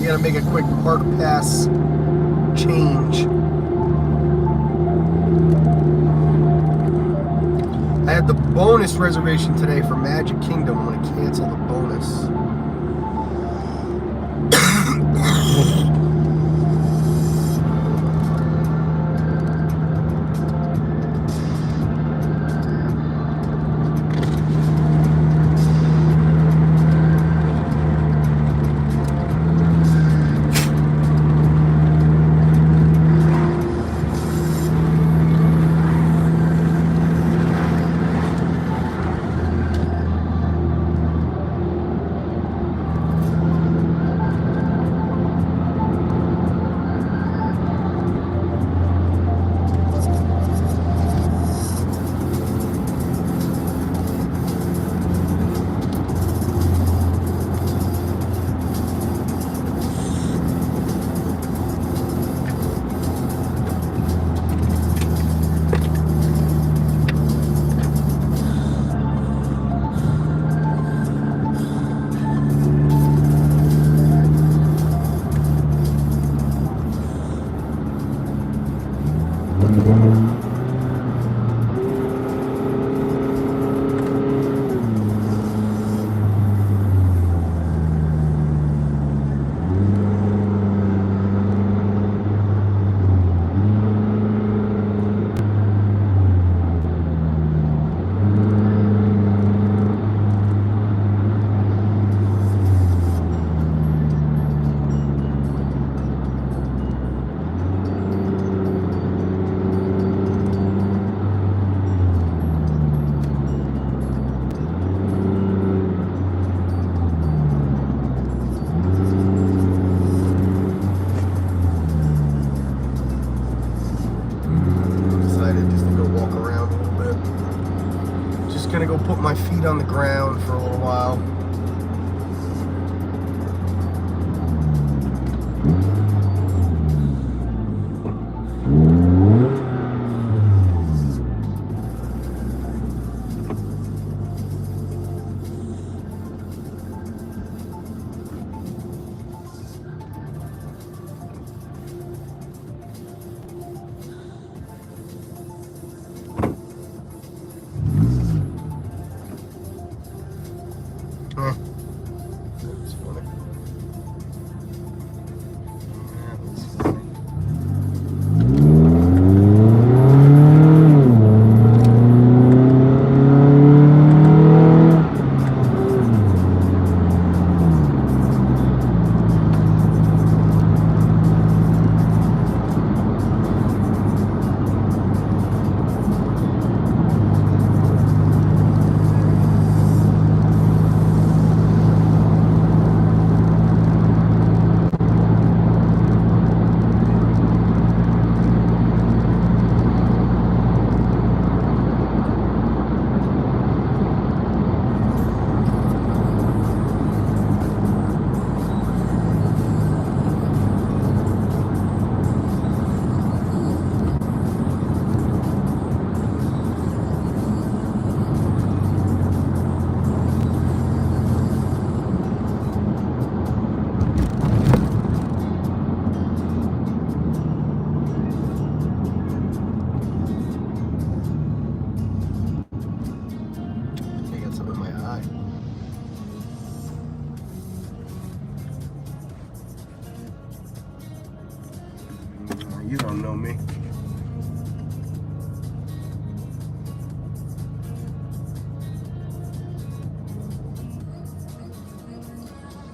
Gotta make a quick park pass change. I had the bonus reservation today for Magic Kingdom. I'm gonna cancel the bonus. Gonna go put my feet on the ground for a little while.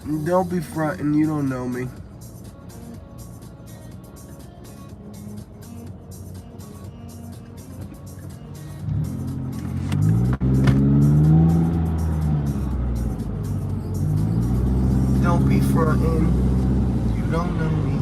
Don't be fronting, you don't know me. Don't be fronting, you don't know me.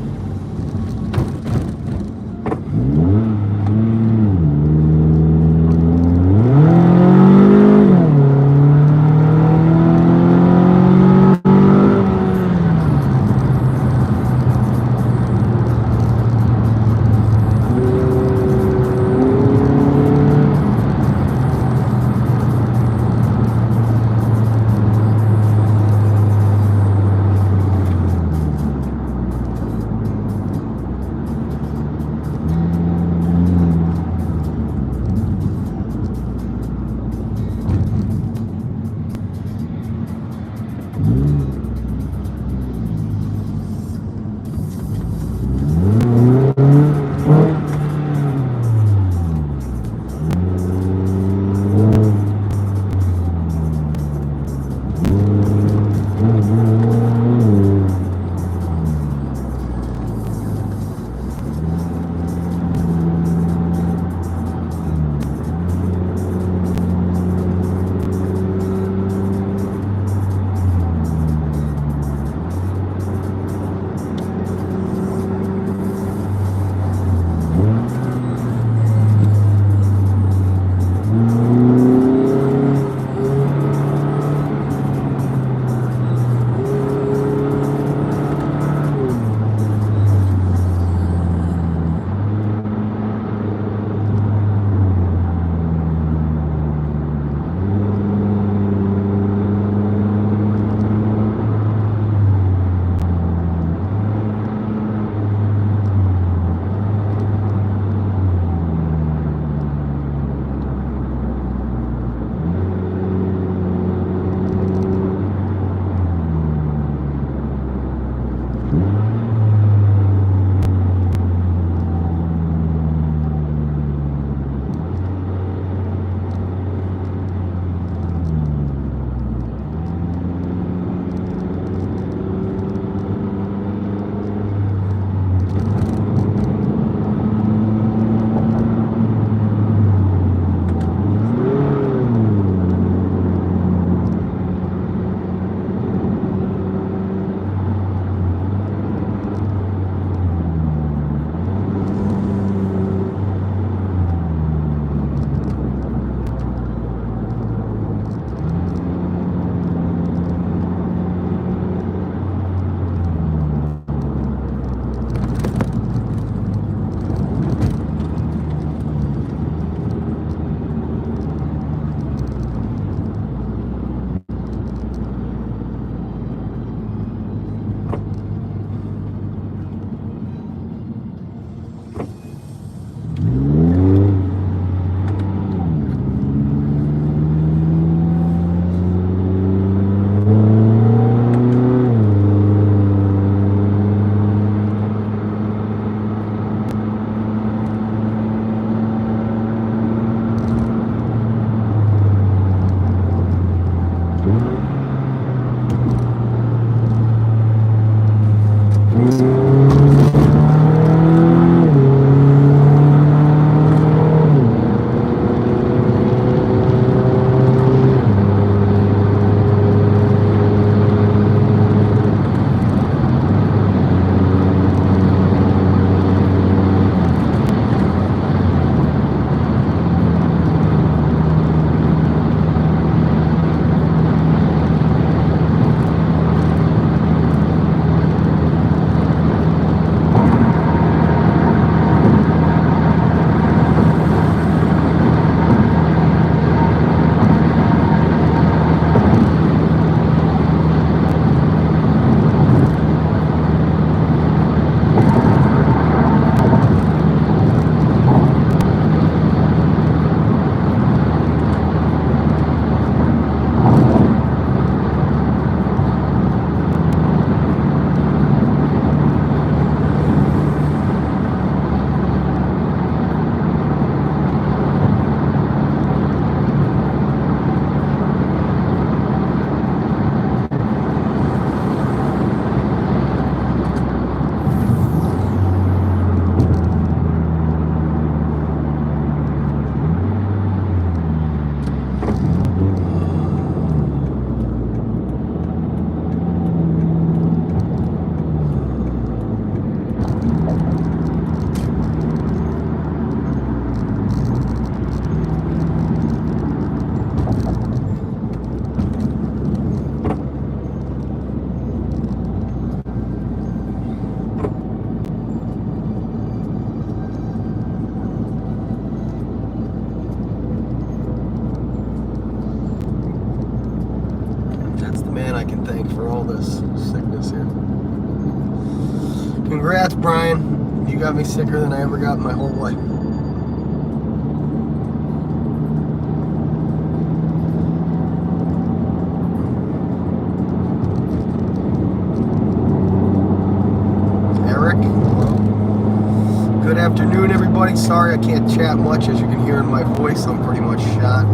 I can thank for all this sickness here. Congrats, Brian. You got me sicker than I ever got in my whole life. Good afternoon, everybody. Sorry I can't chat much. As you can hear in my voice, I'm pretty much shot.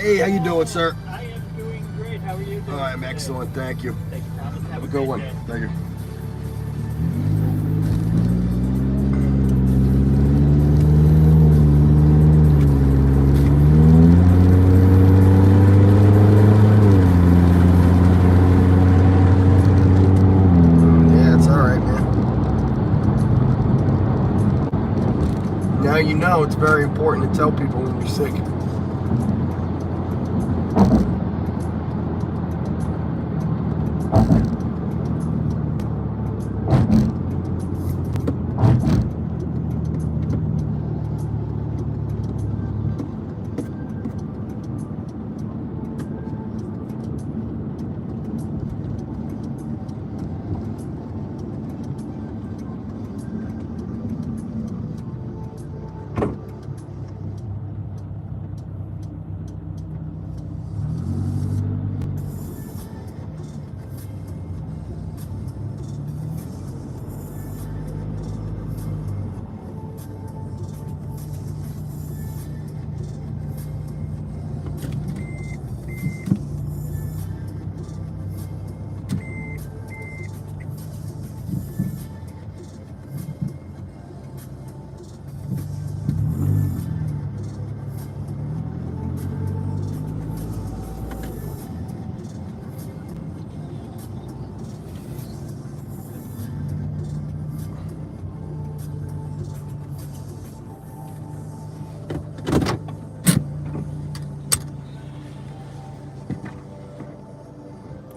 Hey, how you doing, sir? I am doing great. How are you doing? I'm excellent, thank you. Thank you, Thomas. Have a good one. day. Thank you. Yeah, it's all right, man. Now you know it's very important to tell people when you're sick.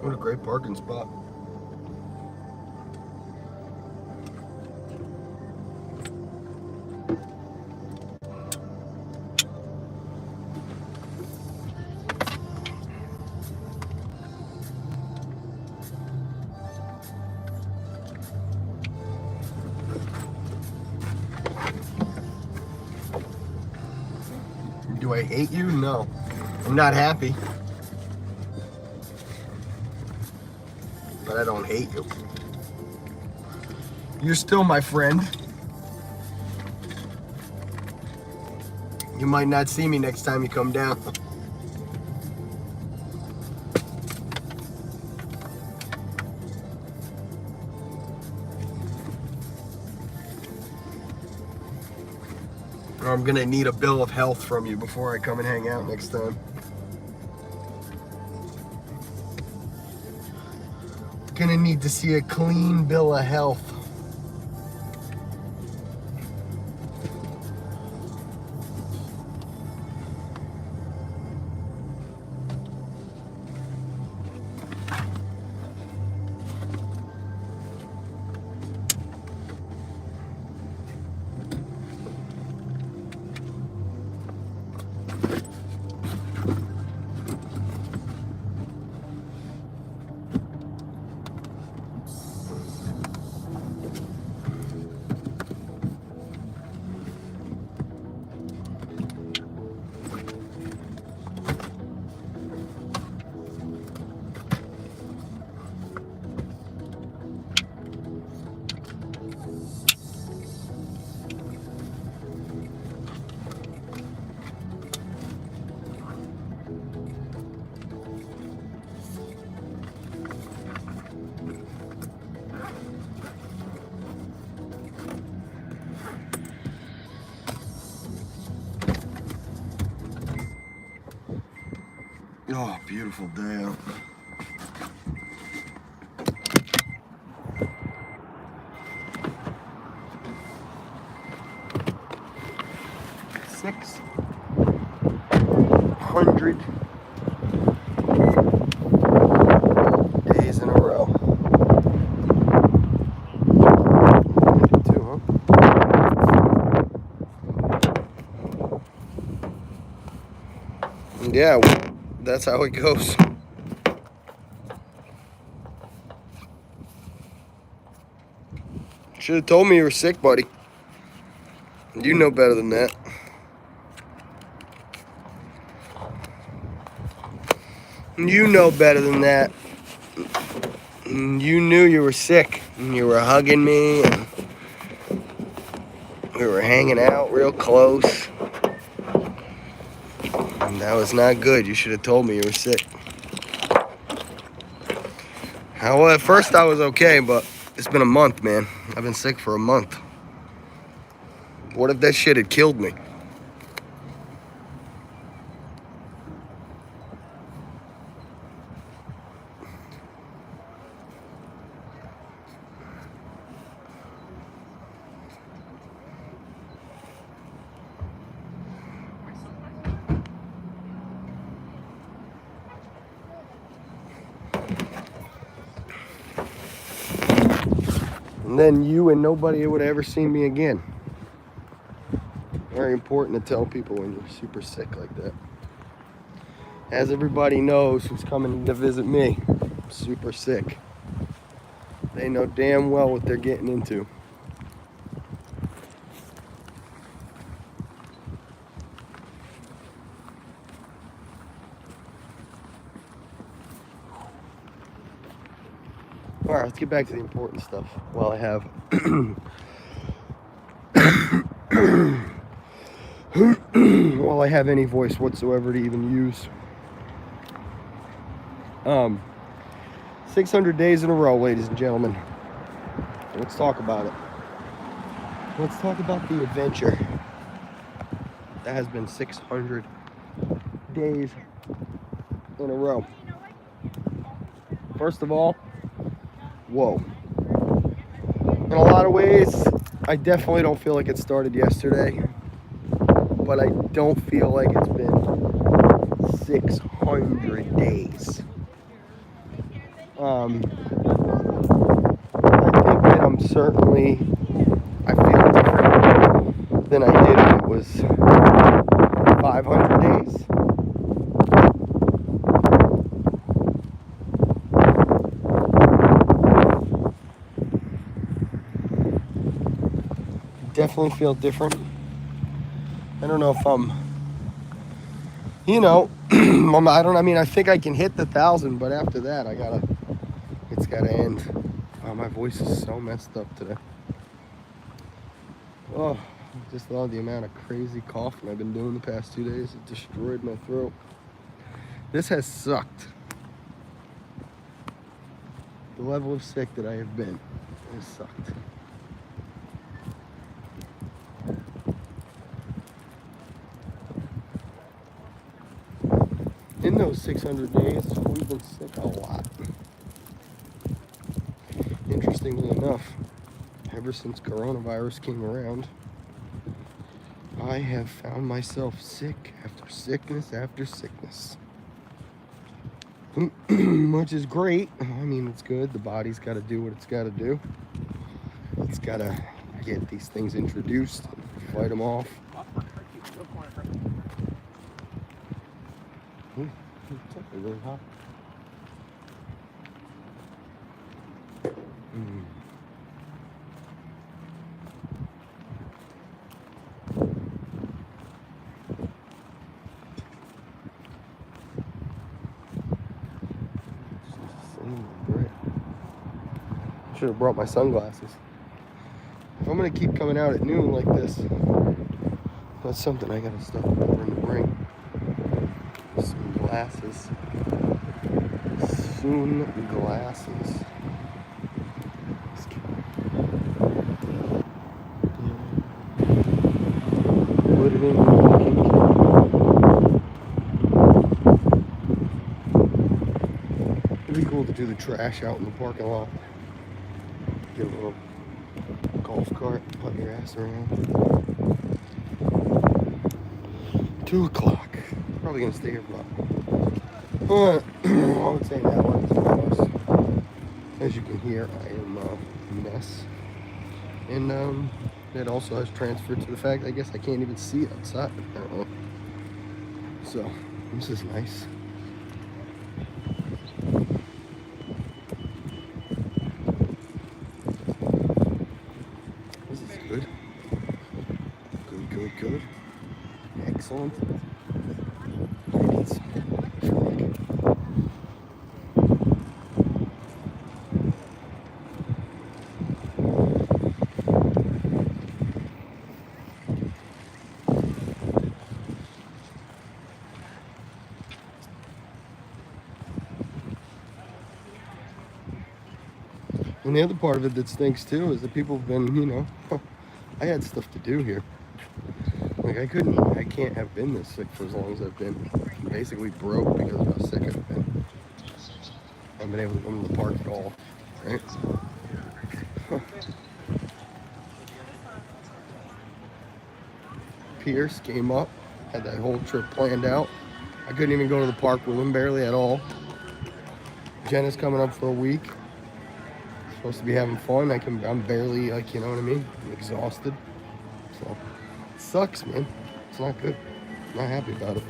What a great parking spot. Do I hate you? No. I'm not happy. but I don't hate you. You're still my friend. You might not see me next time you come down. Or I'm gonna need a bill of health from you before I come and hang out next time. Gonna need to see a clean bill of health. Oh, beautiful day out. $600 days in a row. Too, huh? Yeah, that's how it goes. Should have told me you were sick, buddy. You know better than that. You know better than that. You knew you were sick. And you were hugging me. And we were hanging out real close. And that was not good. You should have told me you were sick. Well, at first I was okay, but it's been a month, man. I've been sick for a month. What if that shit had killed me? And then you and nobody would ever see me again. Very important to tell people when you're super sick like that. As everybody knows who's coming to visit me, I'm super sick. They know damn well what they're getting into. All right, let's get back to the important stuff while I have while I have any voice whatsoever to even use. 600 days in a row, ladies and gentlemen. Let's talk about it. Let's talk about the adventure. That has been 600 days in a row. First of all, whoa. In a lot of ways, I definitely don't feel like it started yesterday, but I don't feel like it's been 600 days. I think that I feel different than I did when it was 500 days. Definitely feel different. I don't know if I'm, I think I can hit the 1,000, but after that, gotta end. Oh, my voice is so messed up today. Oh, just love the amount of crazy coughing I've been doing the past 2 days. It destroyed my throat. This has sucked. The level of sick that I have been has sucked. In those 600 days, we've been sick a lot. Interestingly enough, ever since coronavirus came around, I have found myself sick after sickness after sickness. Which is great. I mean, it's good. The body's got to do what it's got to do. It's got to get these things introduced, fight them off. It's actually really hot. I should have brought my sunglasses. If I'm gonna keep coming out at noon like this, that's something I gotta stop remembering to bring. Some glasses. Soon glasses. Put it in the walking kit. It'd be cool to do the trash out in the parking lot. Get a little golf cart, put your ass around. 2 o'clock. Probably gonna stay here for about, I would say an hour. As you can hear, I am a mess. And it also has transferred to the fact I guess I can't even see outside. I don't know. So this is nice. This is good. Good. Excellent. I need some drink. And the other part of it that stinks too is that people have been, you know, I had stuff to do here. Like I can't have been this sick for as long as I've been. I'm basically broke because of how sick I've been. I haven't been able to come to the park at all, right? Pierce came up, had that whole trip planned out. I couldn't even go to the park with him barely at all. Jenna's coming up for a week. Supposed to be having fun. I'm barely, like, you know what I mean? I'm exhausted. So it sucks, man. It's not good. I'm not happy about it.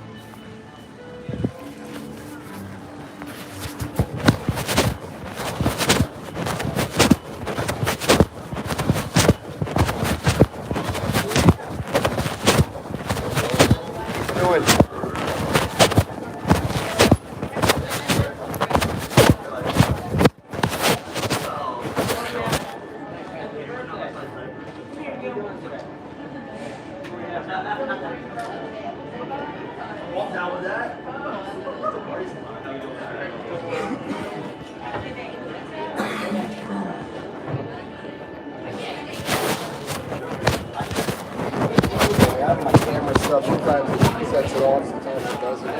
Sometimes it sets it off, sometimes it doesn't.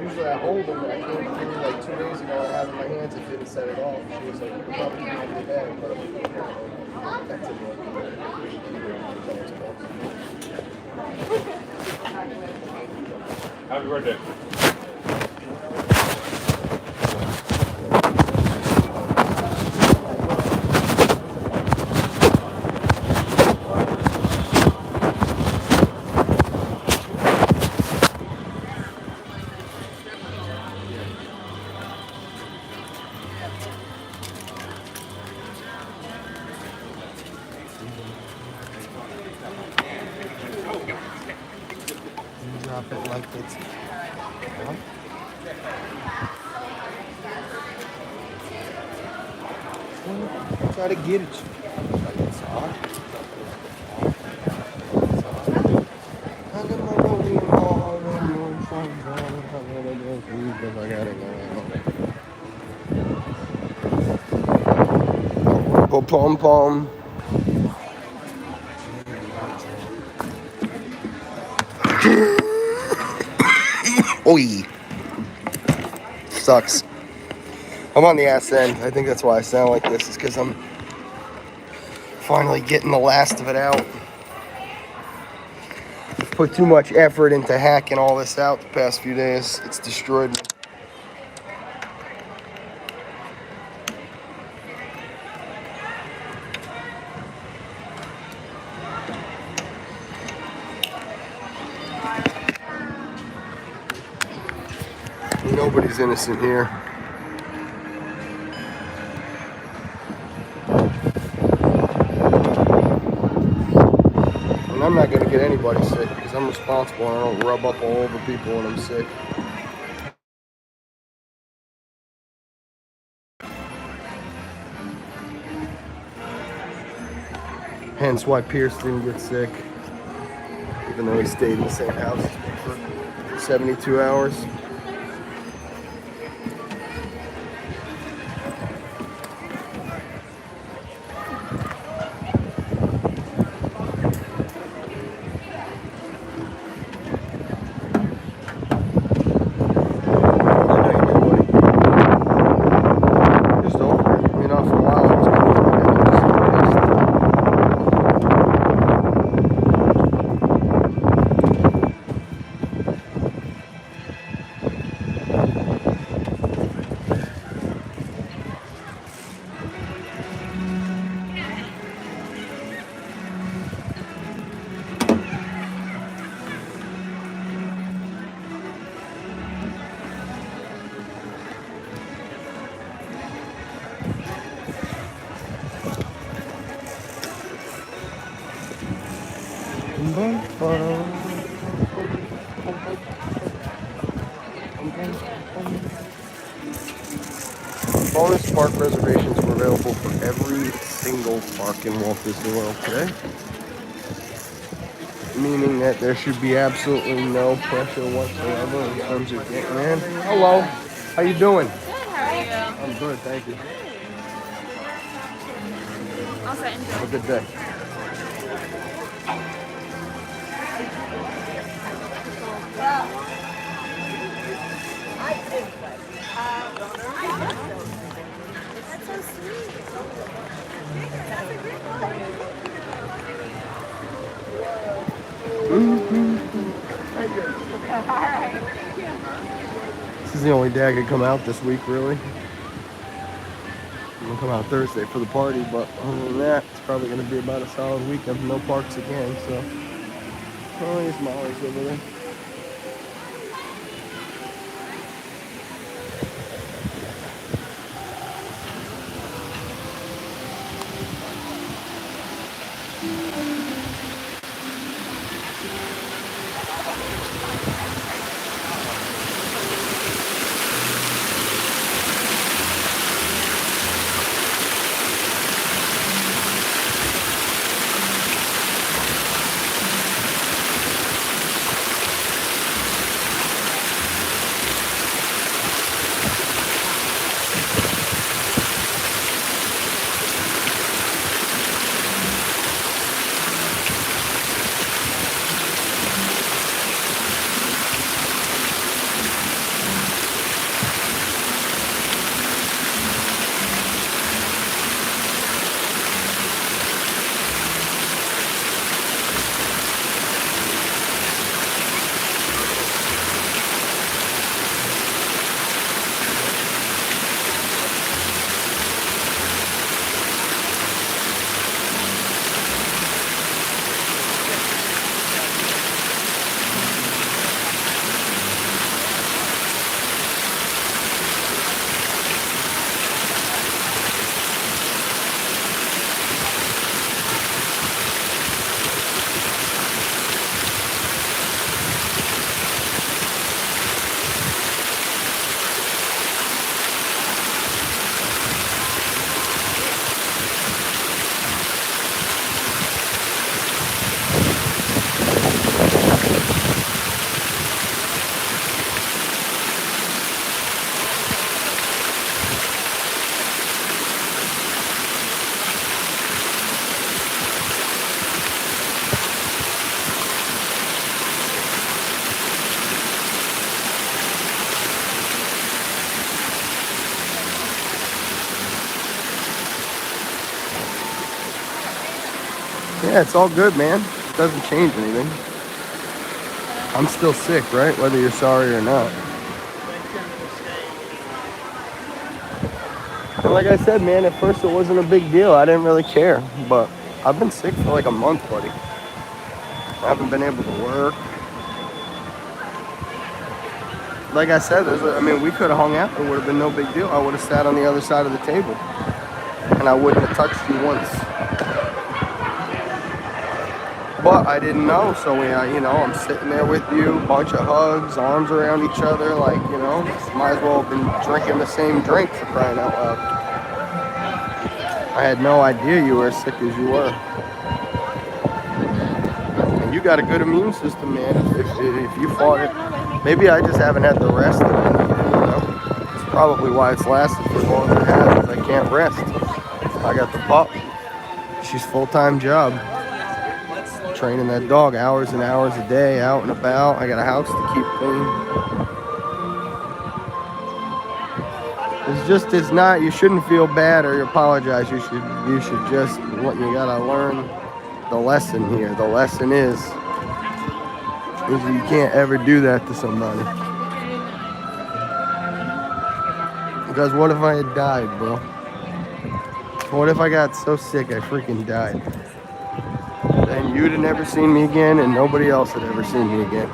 Usually I hold them, but I came through like 2 days ago, I have in my hands, it didn't set it off. She was like, you're probably doing it bad, but that's it. Happy birthday. drop it like it's hot. Try to get it. Like it's hot. Pom pom. Oi. Sucks. I'm on the ass end. I think that's why I sound like this, is because I'm finally getting the last of it out. I've put too much effort into hacking all this out the past few days. It's destroyed me. Nobody's innocent here. And I'm not going to get anybody sick because I'm responsible and I don't rub up all over people when I'm sick. Hence why Pierce didn't get sick, even though he stayed in the same house for 72 hours. Bonus park reservations were available for every single park in Walt Disney World today, meaning that there should be absolutely no pressure whatsoever in terms of getting in. Hello, how you doing? Good, how are you? I'm good, thank you. Also, enjoy. Have a good day. That's so sweet. That's a great This is the only day I could come out this week, really. I'm gonna come out Thursday for the party, but other than that, it's probably gonna be about a solid week of no parks again, so. Oh, there's Molly's over there. Yeah, it's all good, man. It doesn't change anything. I'm still sick, right? Whether you're sorry or not. And like I said, man, at first it wasn't a big deal. I didn't really care. But I've been sick for like a month, buddy. I haven't been able to work. Like I said, I mean, we could have hung out. It would have been no big deal. I would have sat on the other side of the table. And I wouldn't have touched you once. But I didn't know, so I'm sitting there with you, bunch of hugs, arms around each other, like, might as well have been drinking the same drink, for crying out loud. I had no idea you were as sick as you were. And you got a good immune system, man. If you fought it, maybe I just haven't had the rest of it, It's probably why it's lasted for as long as it has, because I can't rest. I got the pup. She's full-time job. Training that dog hours and hours a day, out and about. I got a house to keep clean. It's not, you shouldn't feel bad or apologize. You should just, you gotta learn the lesson here. The lesson is you can't ever do that to somebody. Because what if I had died, bro? What if I got so sick I freaking died? And you'd have never seen me again, and nobody else had ever seen me again.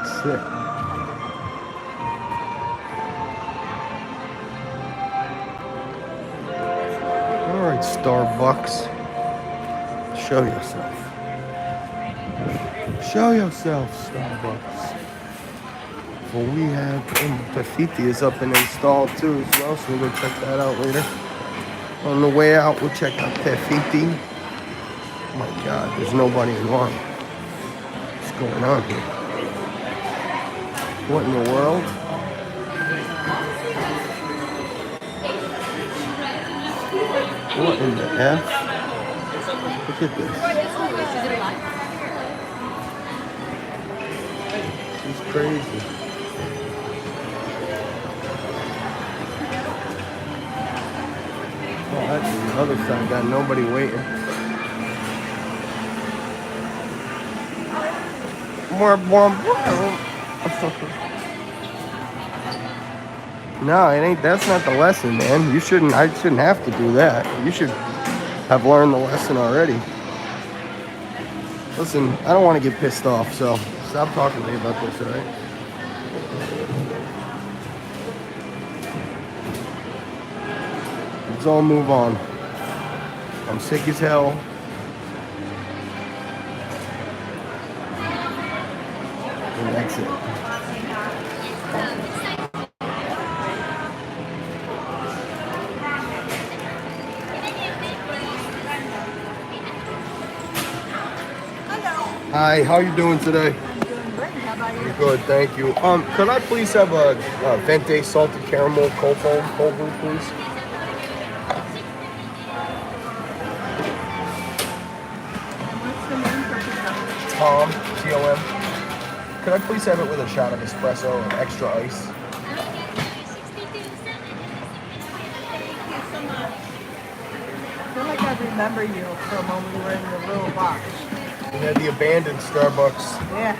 Sick. All right, Starbucks. Show yourself. Show yourself, Starbucks. Well, we have Tafiti is up and installed too as well, so we'll go check that out later. On the way out, we'll check out Tafiti. Oh my God, there's nobody in line. What's going on here? What in the world? What in the F? Look at this. She's crazy. Oh, that's the other side. Got nobody waiting. No, it ain't. That's not the lesson, man. I shouldn't have to do that. You should have learned the lesson already. Listen, I don't want to get pissed off, so stop talking to me about this, all right? Let's all move on. I'm sick as hell. And that's it. Hi, how you doing today? I'm doing great. How about you? Good, thank you. Could I please have a Venti salted caramel cold brew, please? What's the name for pickup? Tom, Tom. Could I please have it with a shot of espresso and extra ice? I feel like I remember you from when we were in the little box. We had the abandoned Starbucks. Yeah.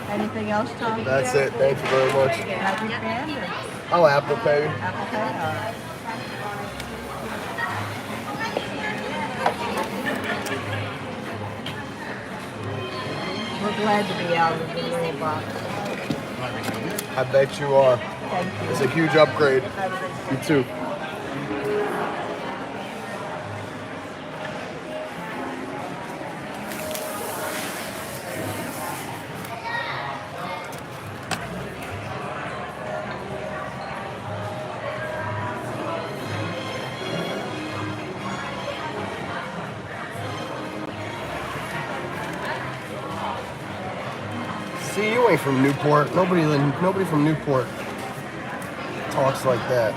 Anything else, Tom? That's it. Thank you very much. Have you banned or Oh, Apple Pay. Apple Pay? All right. We're glad to be out of the little box. I bet you are. Thank you. It's a huge upgrade. Have a good You too. See, you ain't from Newport. Nobody from Newport talks like that.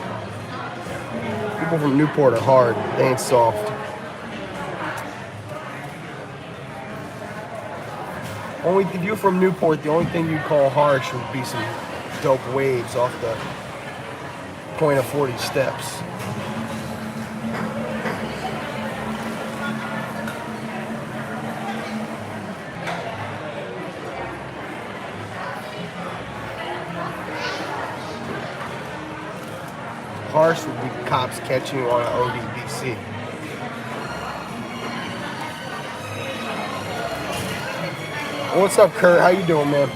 People from Newport are hard. They ain't soft. Only if you're from Newport, the only thing you'd call harsh would be some dope waves off the point of 40 steps. Harsh would be cops catching you on an ODBC. What's up, Kurt? How you doing, man?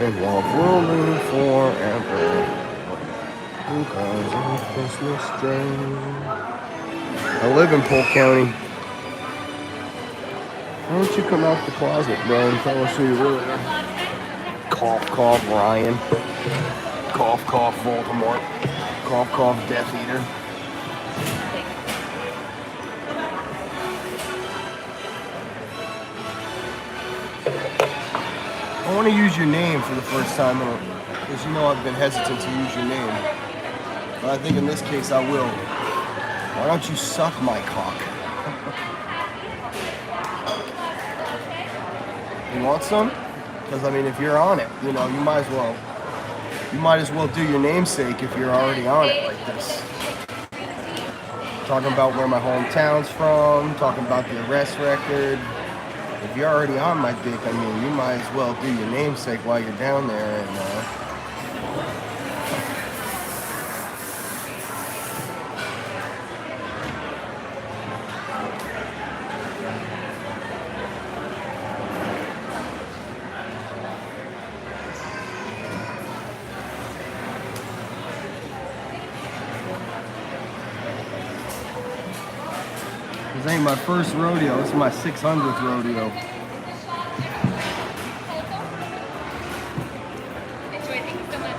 And love will live forever because of Christmas Day. I live in Polk County. Why don't you come out the closet, bro, and tell us who you really are? Cough, cough, Ryan. Cough, cough, Voldemort. Cough, cough, Death Eater. I want to use your name for the first time, because you know I've been hesitant to use your name. But I think in this case I will. Why don't you suck my cock? You want some? Because I mean, if you're on it, you know, you might as well do your namesake if you're already on it like this. Talking about where my hometown's from, talking about the arrest record. If you're already on my dick, I mean, you might as well do your namesake while you're down there. And this ain't my first rodeo. This is my 600th rodeo. Enjoy. Thank you so much.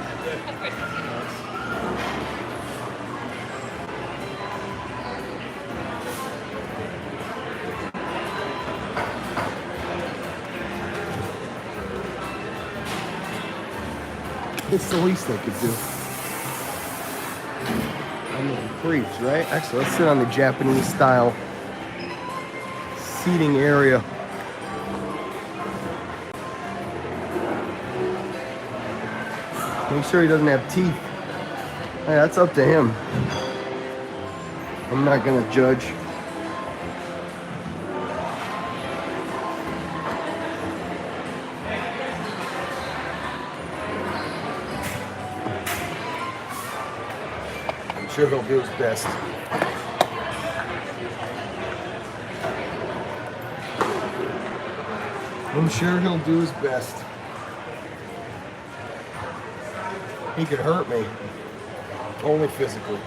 Of course. It's the least I could do. I mean, creeps, right? Actually, let's sit on the Japanese style seating area. Make sure he doesn't have teeth. Hey, that's up to him. I'm not gonna judge. I'm sure he'll do his best. I'm sure he'll do his best. He could hurt me. Only physically.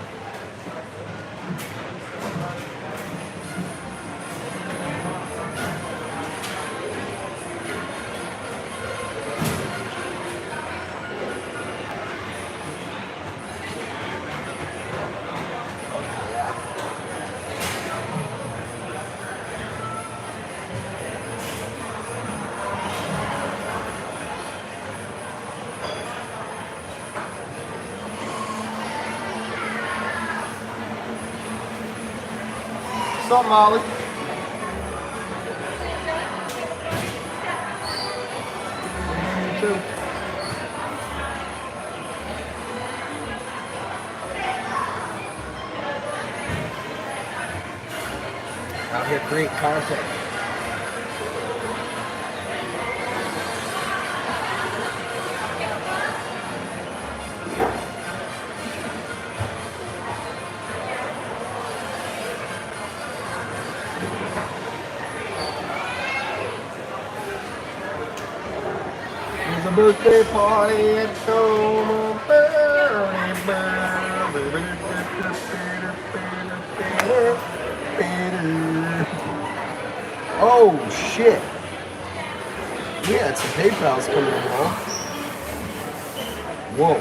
What's up, Molly? You too. Out here creating content. There's a birthday party at home. Oh shit! Yeah, it's some PayPal's coming in, huh? Whoa!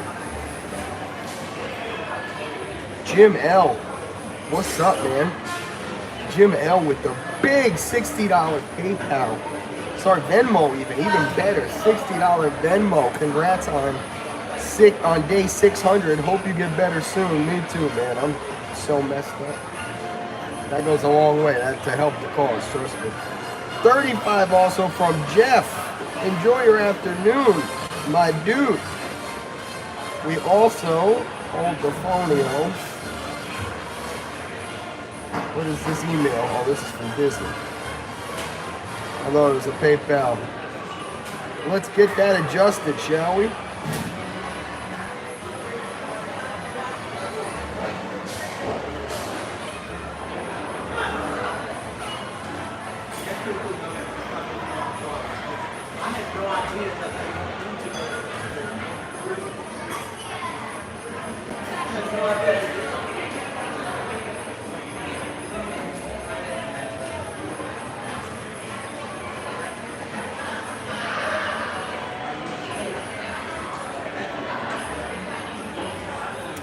Jim L, what's up, man? Jim L with the big $60 PayPal. Sorry, Venmo even better. $60 Venmo. Congrats on day 600. Hope you get better soon. Me too, man. I'm so messed up. That goes a long way. That to help the cause, trust me. 35 also from Jeff. Enjoy your afternoon, my dude. We also hold the phoneo. What is this email? Oh, this is from Disney. I thought it was a PayPal. Let's get that adjusted, shall we?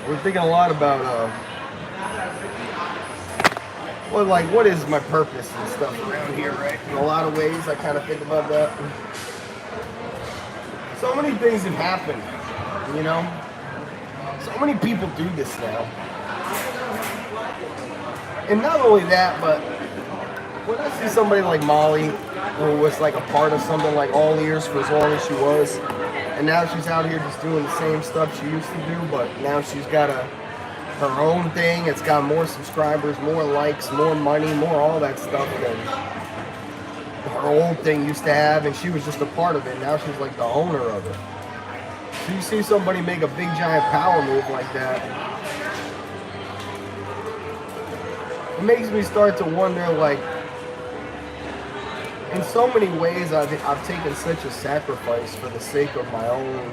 We're thinking a lot about what is my purpose and stuff around here, right? In a lot of ways, I kind of think about that. So many things have happened, you know? So many people do this now. And not only that, but when I see somebody like Molly, who was like a part of something like All Ears for as long as she was, and now she's out here just doing the same stuff she used to do, but now she's got her own thing. It's got more subscribers, more likes, more money, more all that stuff than her old thing used to have, and she was just a part of it. Now she's like the owner of it. So you see somebody make a big giant power move like that, it makes me start to wonder, like, in so many ways I've taken such a sacrifice for the sake of my own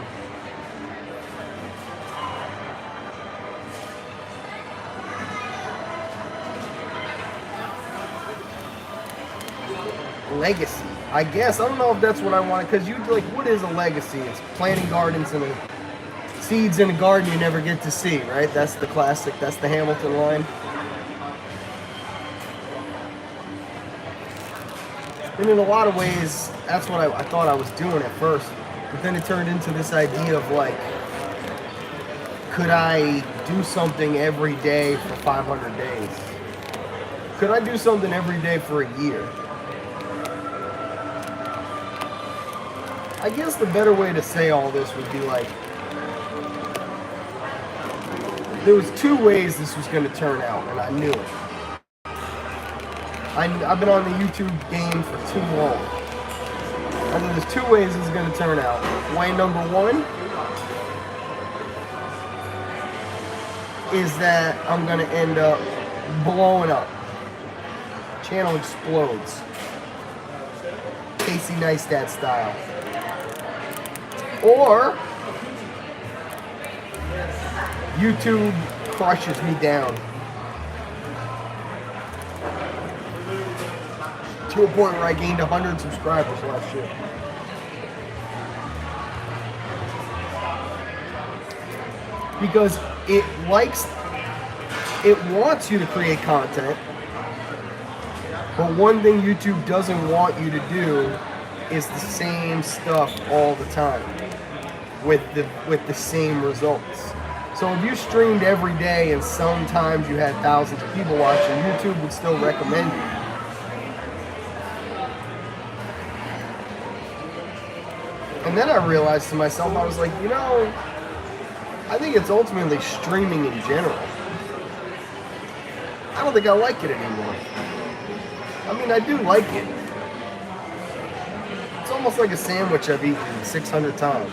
legacy, I guess. I don't know if that's what I want, because what is a legacy? It's planting gardens and seeds in a garden you never get to see, right? That's the classic, that's the Hamilton line. And in a lot of ways, that's what I thought I was doing at first. But then it turned into this idea of like, could I do something every day for 500 days? Could I do something every day for a year? I guess the better way to say all this would be like, there was two ways this was going to turn out, and I knew it. I've been on the YouTube game for too long. And there's two ways this is going to turn out. Way number one is that I'm going to end up blowing up. Channel explodes. Casey Neistat style. Or YouTube crushes me down to a point where I gained 100 subscribers last year. Because it wants you to create content, but one thing YouTube doesn't want you to do is the same stuff all the time with the same results. So if you streamed every day and sometimes you had thousands of people watching, YouTube would still recommend you. And then I realized to myself, I was like, you know, I think it's ultimately streaming in general. I don't think I like it anymore. I mean, I do like it. It's almost like a sandwich I've eaten 600 times.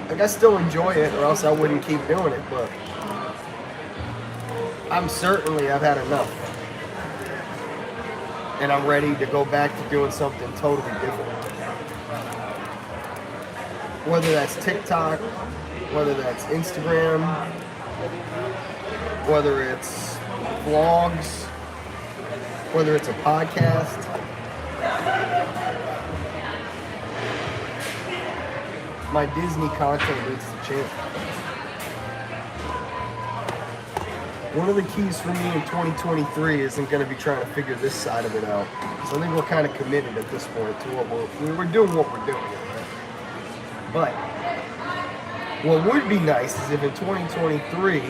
Like, I still enjoy it, or else I wouldn't keep doing it, but I've had enough. And I'm ready to go back to doing something totally different. Whether that's TikTok, whether that's Instagram, whether it's vlogs, whether it's a podcast. My Disney content needs to change. one of the keys for me in 2023 isn't going to be trying to figure this side of it out. So I think we're kind of committed at this point to what we're doing what we're doing. Right? But what would be nice is if in 2023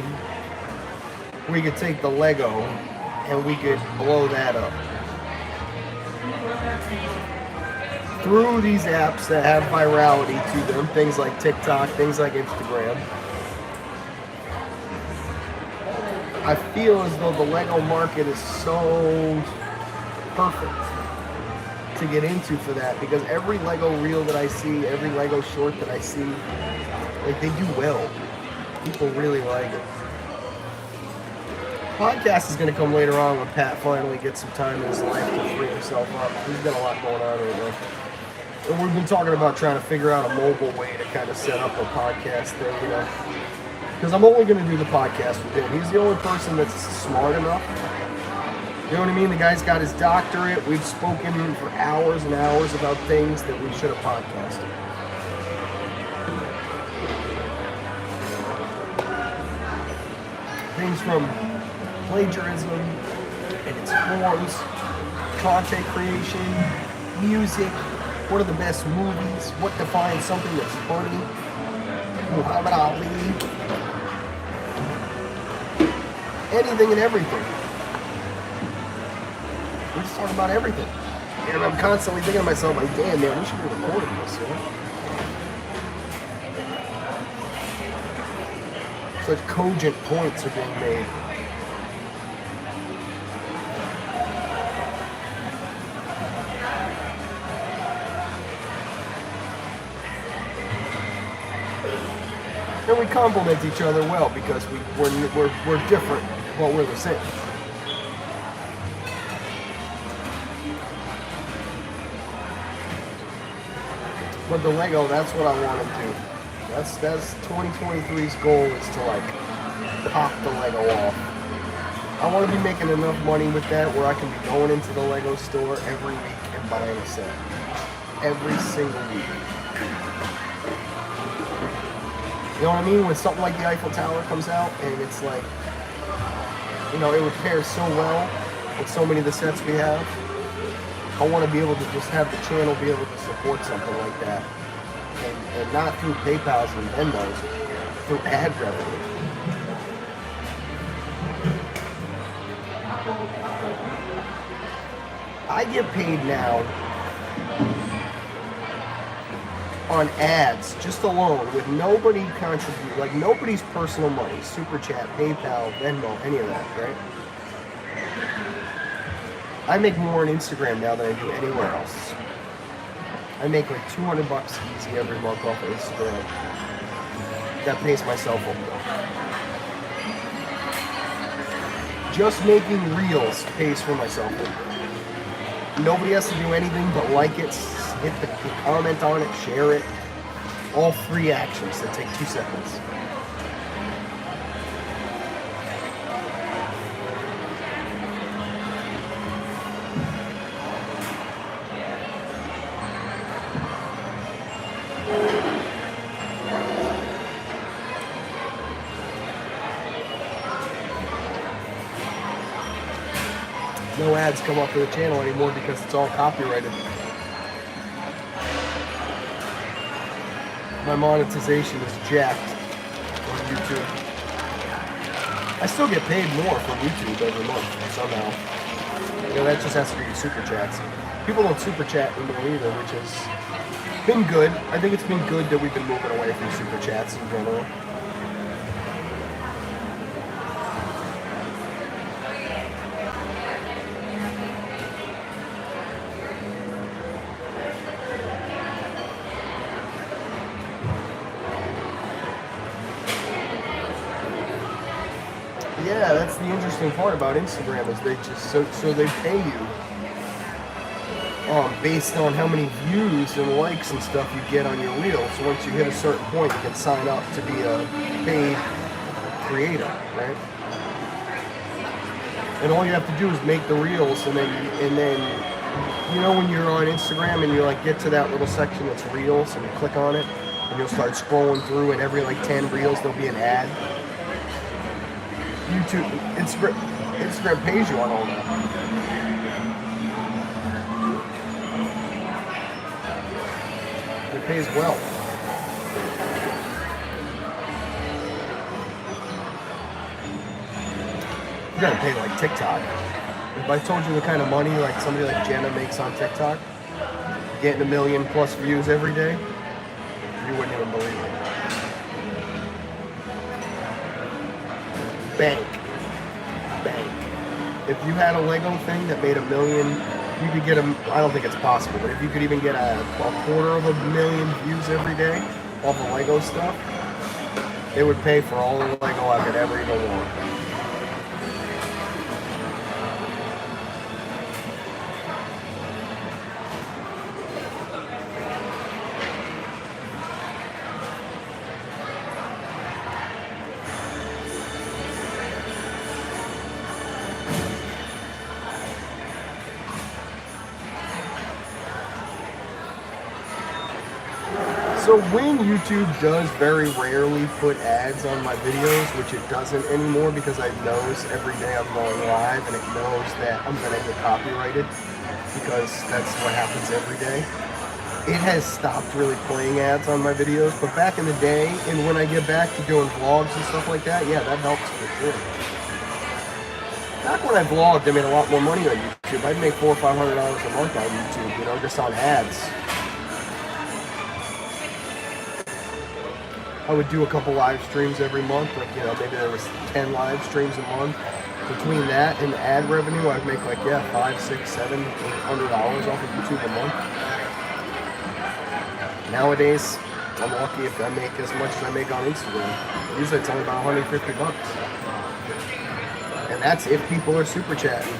we could take the Lego and we could blow that up. Through these apps that have virality to them, things like TikTok, things like Instagram, I feel as though the Lego market is so perfect to get into for that, because every Lego reel that I see, every Lego short that I see, like, they do well. People really like it. Podcast is going to come later on when Pat finally gets some time in his life to free himself up. He's got a lot going on right now. And we've been talking about trying to figure out a mobile way to kind of set up a podcast thing, you know. Because I'm only going to do the podcast with him. He's the only person that's smart enough. You know what I mean? The guy's got his doctorate. We've spoken for hours and hours about things that we should have podcasted. Things from plagiarism and its forms, content creation, music, what are the best movies, what defines something that's funny, Muhammad Ali, anything and everything. We just talk about everything. And I'm constantly thinking to myself, like, damn, man, we should be recording this, you know? Such cogent points are being made. And we complement each other well because we're different, but we're the same. But the Lego, that's what I want to do. That's 2023's goal, is to like pop the Lego off. I want to be making enough money with that where I can be going into the Lego store every week and buying a set. Every single week. You know what I mean? When something like the Eiffel Tower comes out and it's like, you know, it would pair so well with so many of the sets we have. I want to be able to just have the channel be able to support something like that. And not through PayPals and Venmos, through ad revenue. I get paid now on ads, just alone, with nobody contribute, like nobody's personal money, Super Chat, PayPal, Venmo, any of that, right? I make more on Instagram now than I do anywhere else. I make like $200 easy every month off of Instagram. That pays my cell phone bill. Just making reels pays for my cell phone bill. Nobody has to do anything but like it, hit the comment on it, share it. All 3 actions that take 2 seconds. No ads come up for the channel anymore because it's all copyrighted. My monetization is jacked on YouTube. I still get paid more from YouTube every month somehow. You know, that just has to be super chats. People don't super chat anymore either, which has been good. I think it's been good that we've been moving away from super chats in general. Yeah, that's the interesting part about Instagram, is they just so they pay you based on how many views and likes and stuff you get on your reel. So once you hit a certain point, you can sign up to be a paid creator, right? And all you have to do is make the reels, and then you know when you're on Instagram and you like get to that little section that's reels, and you click on it, and you'll start scrolling through, and every like 10 reels there'll be an ad. YouTube, Instagram pays you on all that. It pays well. You gotta pay like TikTok. If I told you the kind of money like somebody like Jenna makes on TikTok, getting 1 million plus views every day, you wouldn't even believe it. Bank. If you had a Lego thing that made 1 million, you could get I don't think it's possible, but if you could even get a 250,000 views every day off of Lego stuff, it would pay for all the Lego I could ever even want. So when YouTube does very rarely put ads on my videos, which it doesn't anymore because it knows every day I'm going live and it knows that I'm going to get copyrighted because that's what happens every day, it has stopped really playing ads on my videos. But back in the day, and when I get back to doing vlogs and stuff like that, yeah, that helps for sure. Back when I vlogged, I made a lot more money on YouTube. I'd make $400 or $500 a month on YouTube, you know, just on ads. I would do a couple live streams every month, like, you know, maybe there was 10 live streams a month. Between that and ad revenue, I'd make like, yeah, $500, $600, $700, $800 off of YouTube a month. Nowadays, I'm lucky if I make as much as I make on Instagram. Usually it's only about $150. And that's if people are super chatting.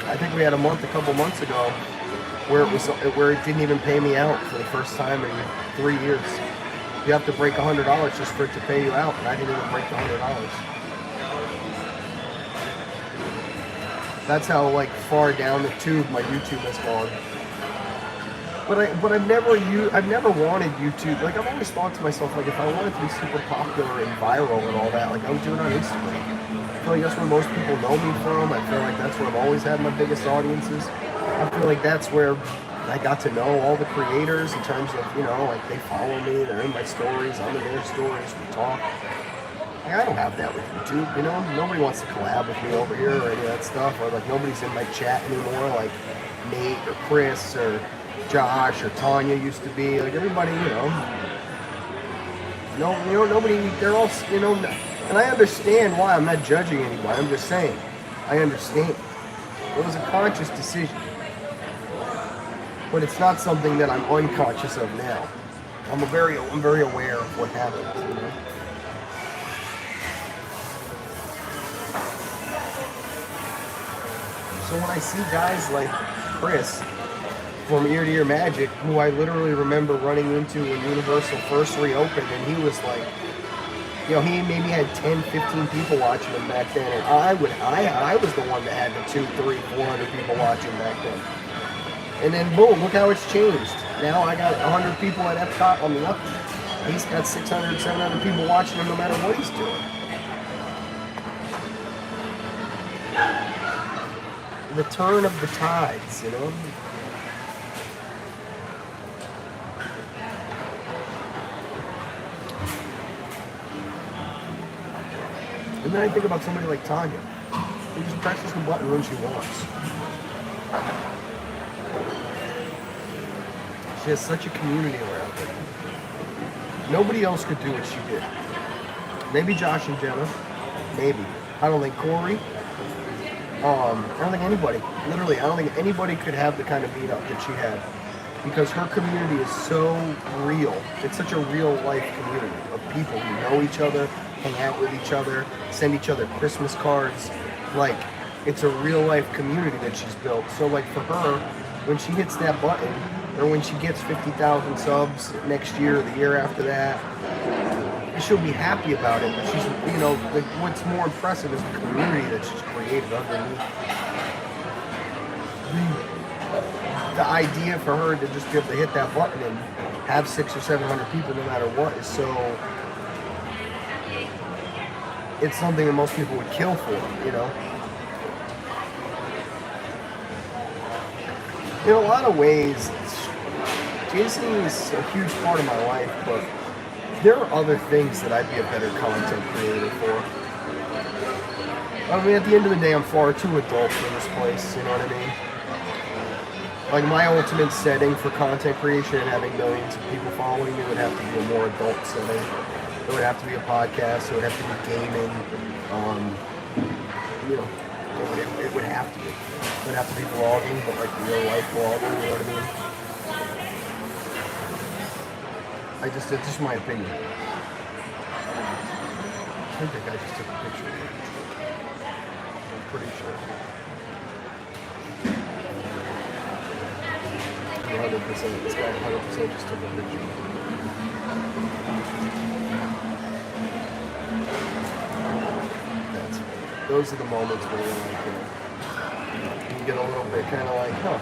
I think we had a couple months ago, where it didn't even pay me out for the first time in 3 years. You have to break $100 just for it to pay you out, and I didn't even break the $100. That's how like far down the tube my YouTube has gone. But I've never wanted YouTube. Like I've always thought to myself, like if I wanted to be super popular and viral and all that, like I would do it on Instagram. I feel like that's where most people know me from. I feel like that's where I've always had my biggest audiences. I feel like that's where I got to know all the creators in terms of, you know, like they follow me, they're in my stories, I'm in their stories, we talk. Like, I don't have that with YouTube, you know? Nobody wants to collab with me over here or any of that stuff, or like nobody's in my chat anymore, like Nate or Chris or Josh or Tanya used to be. Like everybody, you know, nobody, they're all, you know, and I understand why. I'm not judging anybody, I'm just saying, I understand. It was a conscious decision. But it's not something that I'm unconscious of now. I'm very aware of what happened, you know? So when I see guys like Chris from Ear to Ear Magic, who I literally remember running into when Universal first reopened, and he was like, you know, he maybe had 10, 15 people watching him back then, and I was the one that had the 200, 300, 400 people watching back then. And then boom, look how it's changed. Now I got 100 people at Epcot on the left. He's got 600, 700 people watching him no matter what he's doing. The turn of the tides, you know? And then I think about somebody like Tanya, who just presses the button when she wants. She has such a community around her. Nobody else could do what she did. Maybe Josh and Jenna. Maybe. I don't think Corey. I don't think anybody. Literally, I don't think anybody could have the kind of meetup that she had. Because her community is so real. It's such a real life community of people who know each other, hang out with each other, send each other Christmas cards. Like, it's a real life community that she's built. So like for her, when she hits that button, or when she gets 50,000 subs next year or the year after that, she'll be happy about it. But she's, you know, what's more impressive is the community that she's created underneath. The idea for her to just be able to hit that button and have 600 or 700 people no matter what is so it's something that most people would kill for, you know? In a lot of ways, Jason is a huge part of my life, but there are other things that I'd be a better content creator for. I mean, at the end of the day, I'm far too adult for this place, you know what I mean? Like, my ultimate setting for content creation and having millions of people following me would have to be a more adult setting. It would have to be a podcast, it would have to be gaming, you know, it would have to be. It would have to be vlogging, but like real life vlogging, you know what I mean? It's just my opinion. I think that guy just took a picture. I'm pretty sure. 100%. This guy 100% just took a picture. Those are the moments where you're like, you get a little bit kind of like, huh.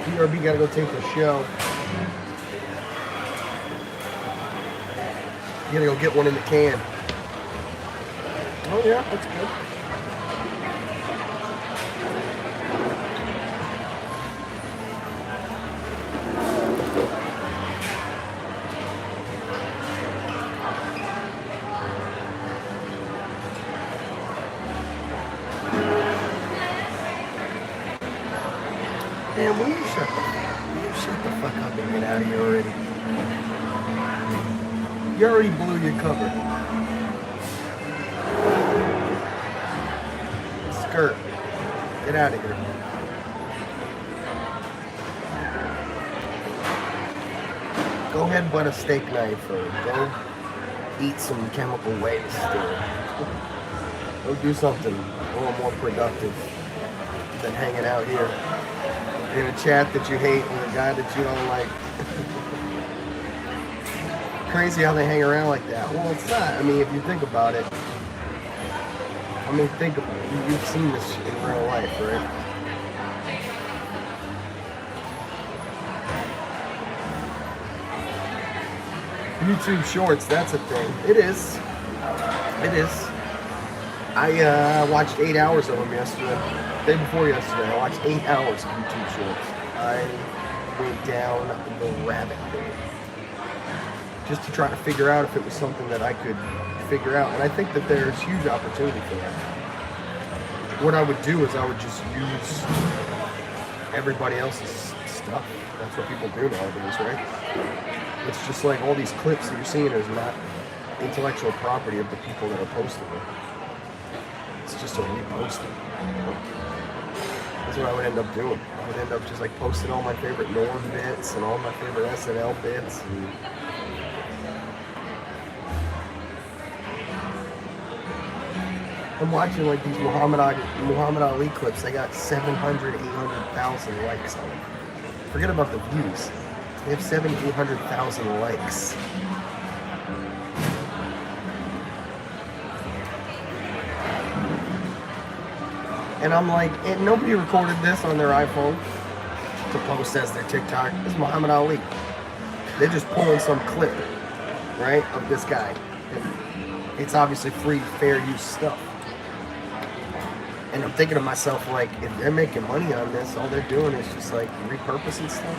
BRB gotta go take the show. You gotta go get one in the can. Oh yeah, that's good. Man, will you shut the fuck up and get out of here already? You already blew your cover. Skirt. Get out of here. Go ahead and butt a steak knife or go eat some chemical waste or go do something a little more productive than hanging out here in a chat that you hate with a guy that you don't like. Crazy how they hang around like that. Well, it's not. I mean, if you think about it, think about it. You've seen this in real life, right? YouTube Shorts, that's a thing. It is. It is. I watched 8 hours of them yesterday. Day before yesterday, I watched 8 hours of YouTube Shorts. I went down the rabbit hole just to try to figure out if it was something that I could figure out. And I think that there's huge opportunity for that. What I would do is I would just use everybody else's stuff. That's what people do nowadays, right? It's just like all these clips that you're seeing is not intellectual property of the people that are posting it. It's just a reposting. That's what I would end up doing. I would end up just like posting all my favorite Norm bits and all my favorite SNL bits. And I'm watching like these Muhammad Ali clips. They got 700, 800,000 likes on them. Forget about the views. They have 700, 800,000 likes. And I'm like, and nobody recorded this on their iPhone to post as their TikTok. It's Muhammad Ali. They're just pulling some clip, right, of this guy. And it's obviously free, fair use stuff. And I'm thinking to myself, like, if they're making money on this, all they're doing is just like repurposing stuff.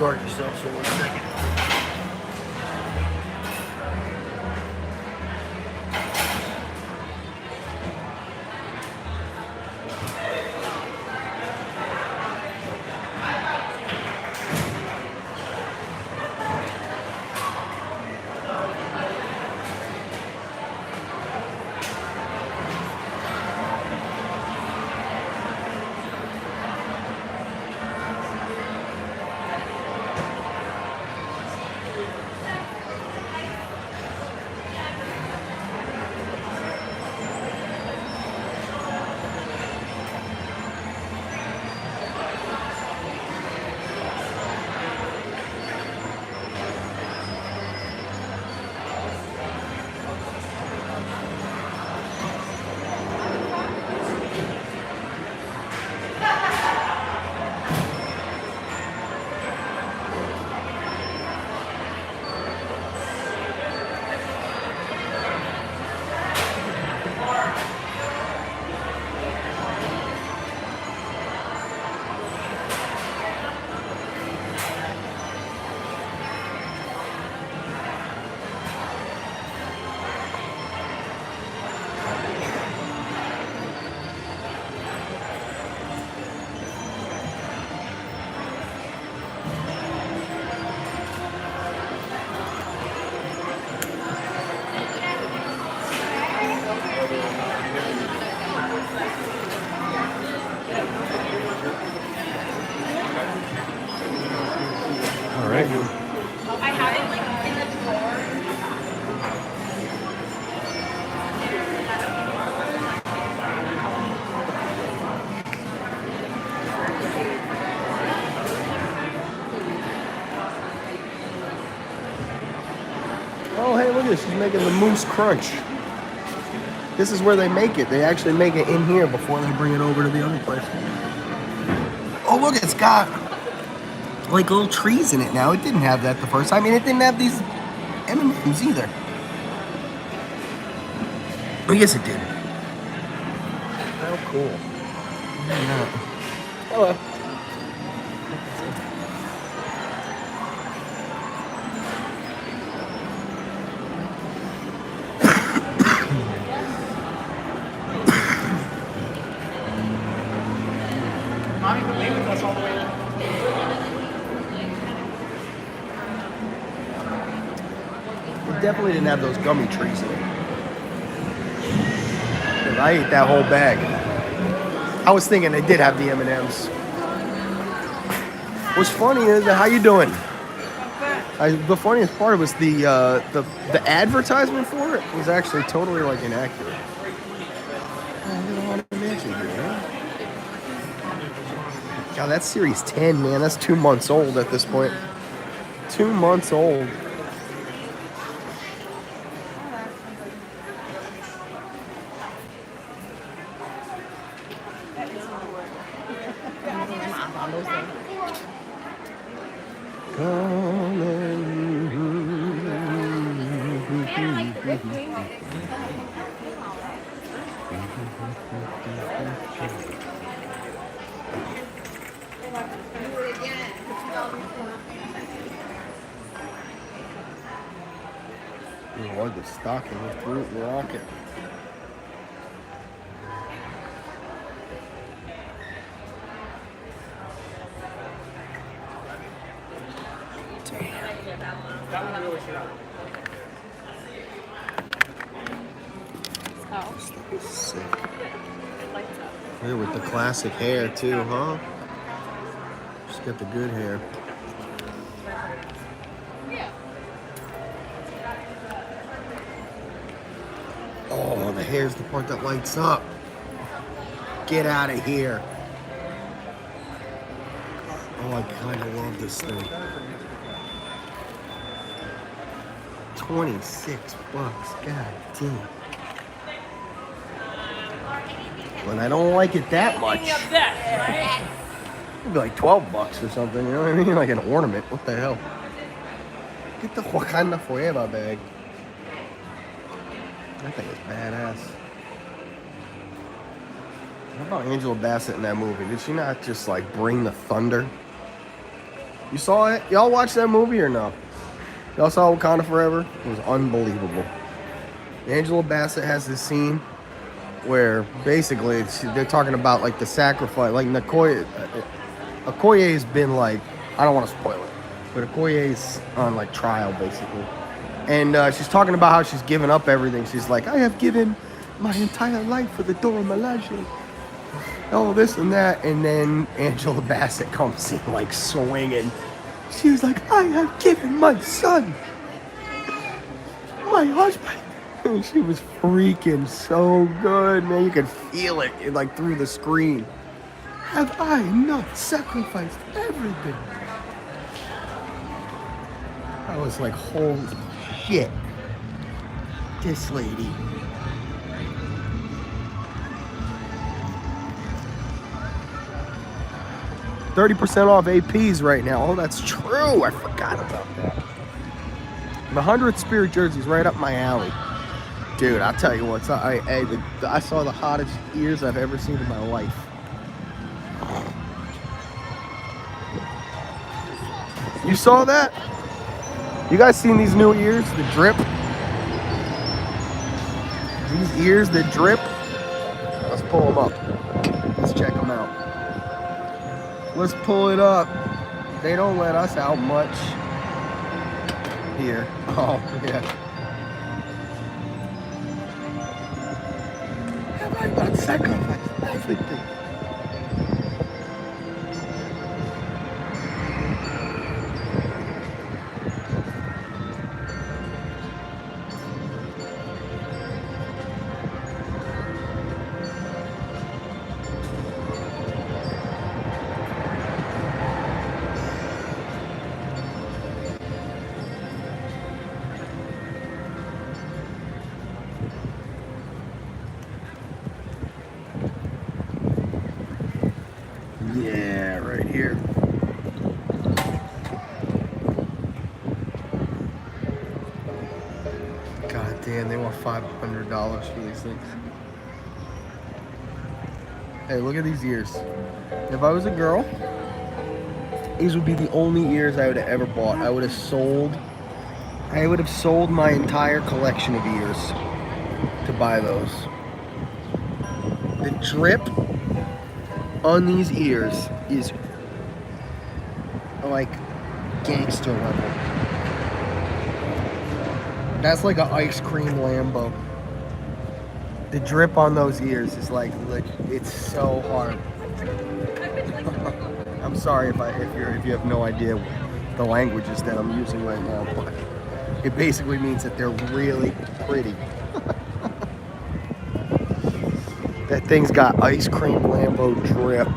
guard yourself for 1 second. All right. I have it like in the drawer. Oh, hey, look at this. She's making the Moose Crunch. This is where they make it. They actually make it in here before they bring it over to the other place. Oh, look, it's got like little trees in it now. It didn't have that the first time. I mean, it didn't have these M&Ms either. I guess it did. How cool. Yeah. Hello. Mommy would be with us all the way. It definitely didn't have those gummy trees in it. 'Cause I ate that whole bag. I was thinking they did have the M&Ms. What's funny is, how you doing? The funniest part was the advertisement for it was actually totally like inaccurate. God, that's Series 10, man. That's 2 months old at this point. 2 months old. Or the stocking fruit rocket. That one really stood out. Oh. Sick. It lights up. Yeah, with the classic hair too, huh? Just got the good hair. Yeah. Oh, the hair's the part that lights up. Get out of here. Oh, I kind of love this thing. 26 bucks. God damn. But I don't like it that much. It'd be like 12 bucks or something, you know what I mean? Like an ornament. What the hell? Get the Wakanda Forever bag. That thing is badass. How about Angela Bassett in that movie? Did she not just like bring the thunder? You saw it? Y'all watched that movie or no? Y'all saw Wakanda Forever? It was unbelievable. Angela Bassett has this scene where basically they're talking about like the sacrifice, like Okoye's been like, I don't want to spoil it, but Okoye's on like trial basically. And she's talking about how she's given up everything. She's like, I have given my entire life for the Dora Milaje. Oh, this and that. And then Angela Bassett comes in like swinging. She was like, I have given my son, my husband. And she was freaking so good, man. You could feel it like through the screen. Have I not sacrificed everything? I was like, holy shit. This lady. $30% off APs right now. Oh, that's true. I forgot about that. The 100th Spirit jersey's right up my alley. Dude, I'll tell you what. I saw the hottest ears I've ever seen in my life. You saw that? You guys seen these new ears? The drip? These ears that drip? Let's pull them up. Let's check them out. Let's pull it up. They don't let us out much. Here. Oh, yeah. Have I not sacrificed everything? Yeah, right here. God damn, they want $500 for these things. Hey, look at these ears. If I was a girl, these would be the only ears I would have ever bought. I would have sold my entire collection of ears to buy those. The drip on these ears is like gangster level. That's like an ice cream Lambo. The drip on those ears is like, it's so hard. I'm sorry if you have no idea the languages that I'm using right now, but it basically means that they're really pretty. That thing's got ice cream Lambo drip.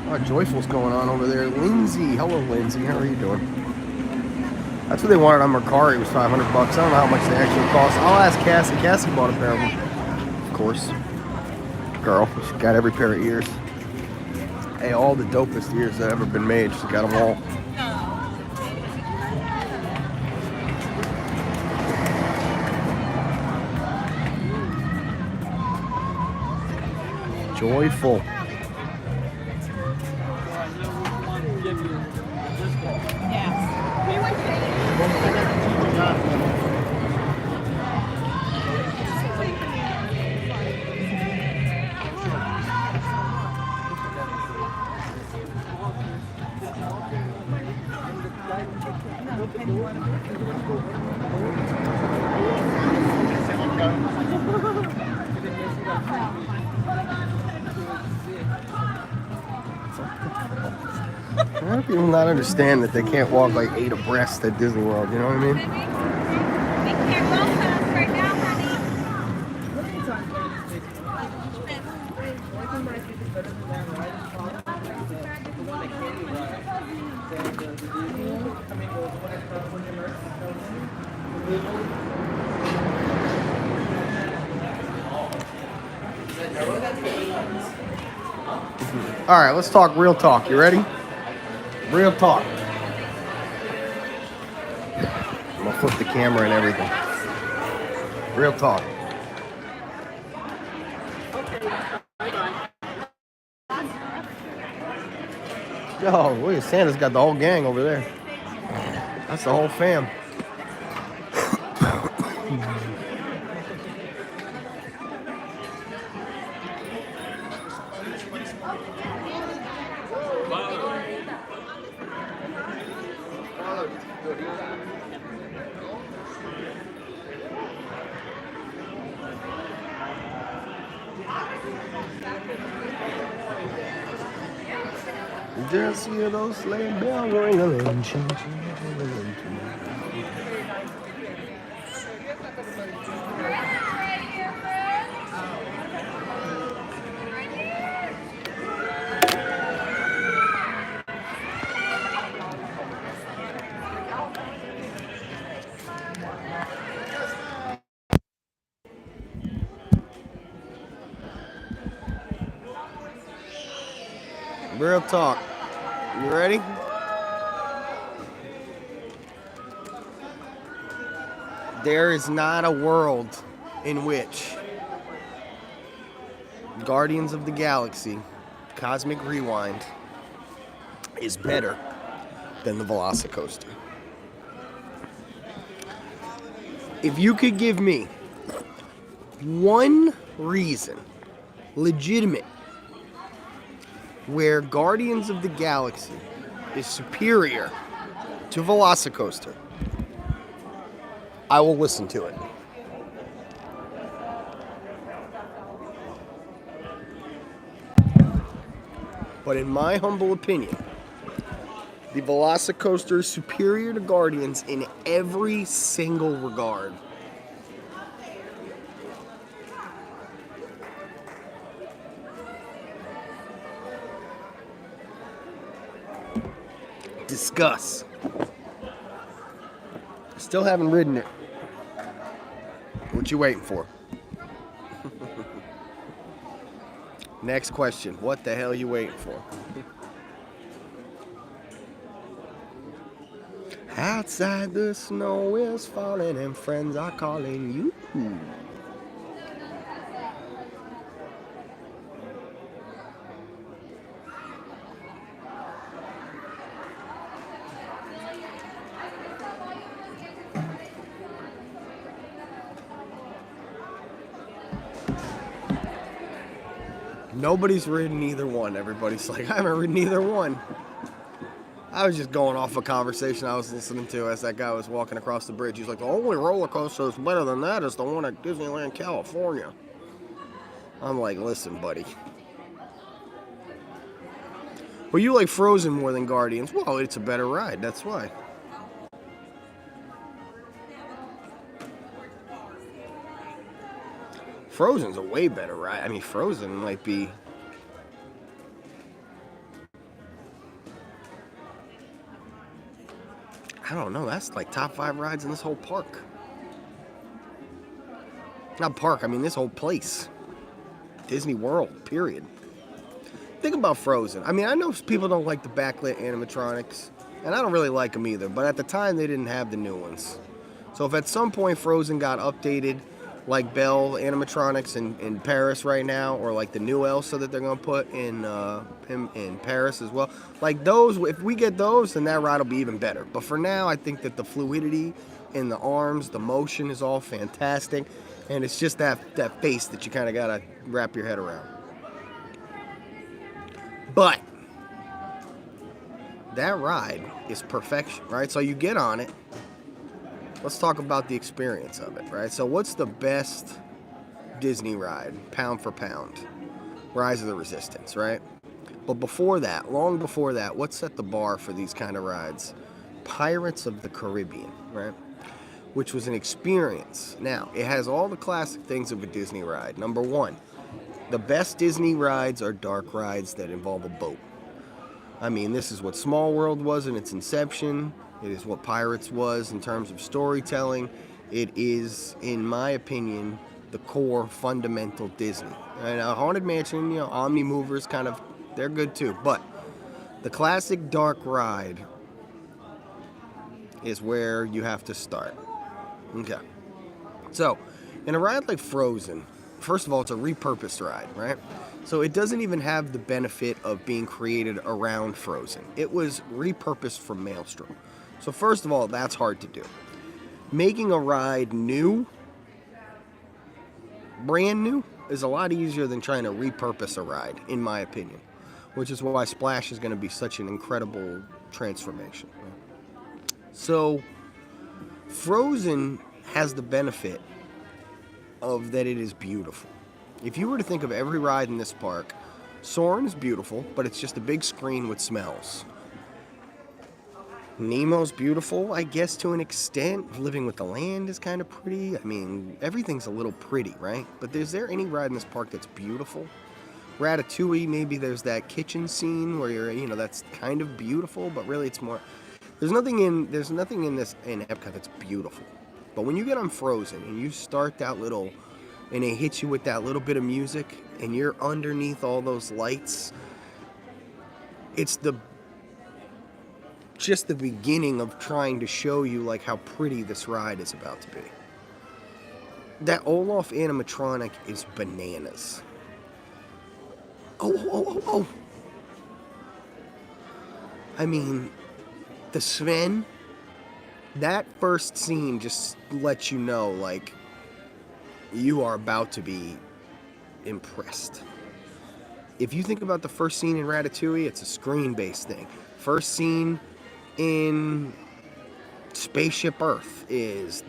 Oh, Joyful's going on over there. Lindsay, hello Lindsay, how are you doing? That's what they wanted on Mercari, was $500. I don't know how much they actually cost. I'll ask Cassie. Cassie bought a pair of them. Of course. Girl, she got every pair of ears. Hey, all the dopest ears that ever been made. She got them all. Joyful. How do people not understand that they can't walk like 8 abreast at Disney World? You know what I mean? We can't walk fast right now, honey. All right, let's talk real talk. You ready? Real talk. I'm gonna flip the camera and everything. Real talk. Oh, look at Santa's got the whole gang over there. That's the whole fam. Just hear those sleigh bells ring-a-ling, ching, ching, ching, ching. Real talk. You ready? There is not a world in which Guardians of the Galaxy Cosmic Rewind is better than the Velocicoaster. If you could give me one reason, legitimate, where Guardians of the Galaxy is superior to Velocicoaster, I will listen to it. But in my humble opinion, the Velocicoaster is superior to Guardians in every single regard. Discuss. Still haven't ridden it. What you waiting for? Next question. What the hell you waiting for? Outside the snow is falling and friends are calling you. Nobody's ridden either one. Everybody's like, I haven't ridden either one. I was just going off a conversation I was listening to as that guy was walking across the bridge. He's like, the only roller coaster that's better than that is the one at Disneyland, California. I'm like, listen, buddy. Well, you like Frozen more than Guardians. Well, it's a better ride. That's why. Frozen's a way better ride. I mean, Frozen might be... I don't know. That's like top 5 rides in this whole park. Not park, I mean this whole place. Disney World, period. Think about Frozen. I mean, I know people don't like the backlit animatronics, and I don't really like them either, but at the time they didn't have the new ones. So if at some point Frozen got updated, like Belle animatronics in Paris right now, or like the new Elsa that they're gonna put in Paris as well. Like those, if we get those, then that ride will be even better. But for now, I think that the fluidity in the arms, the motion is all fantastic, and it's just that face that you kind of gotta wrap your head around. But that ride is perfection, right? So you get on it. Let's talk about the experience of it, right? So what's the best Disney ride, pound for pound? Rise of the Resistance, right? But before that, long before that, what set the bar for these kind of rides? Pirates of the Caribbean, right? Which was an experience. Now, it has all the classic things of a Disney ride. Number one, the best Disney rides are dark rides that involve a boat. I mean, this is what Small World was in its inception. It is what Pirates was in terms of storytelling. It is, in my opinion, the core fundamental Disney. And a Haunted Mansion, you know, Omni Movers kind of, they're good too. But the classic dark ride is where you have to start. Okay. So, in a ride like Frozen, first of all, it's a repurposed ride, right? So it doesn't even have the benefit of being created around Frozen. It was repurposed from Maelstrom. So first of all, that's hard to do. Making a ride new, brand new, is a lot easier than trying to repurpose a ride, in my opinion. Which is why Splash is going to be such an incredible transformation. So, Frozen has the benefit of that it is beautiful. If you were to think of every ride in this park, Soarin' is beautiful, but it's just a big screen with smells. Nemo's beautiful, I guess, to an extent. Living with the Land is kind of pretty. I mean, everything's a little pretty, right? But is there any ride in this park that's beautiful? Ratatouille, maybe there's that kitchen scene where you're, you know, that's kind of beautiful, but really it's more... There's nothing in this in Epcot that's beautiful. But when you get on Frozen and you start that little... and it hits you with that little bit of music, and you're underneath all those lights, it's just the beginning of trying to show you like how pretty this ride is about to be. That Olaf animatronic is bananas. Oh. I mean, the Sven, that first scene just lets you know, like, you are about to be impressed. If you think about the first scene in Ratatouille, it's a screen-based thing. First scene in Spaceship Earth is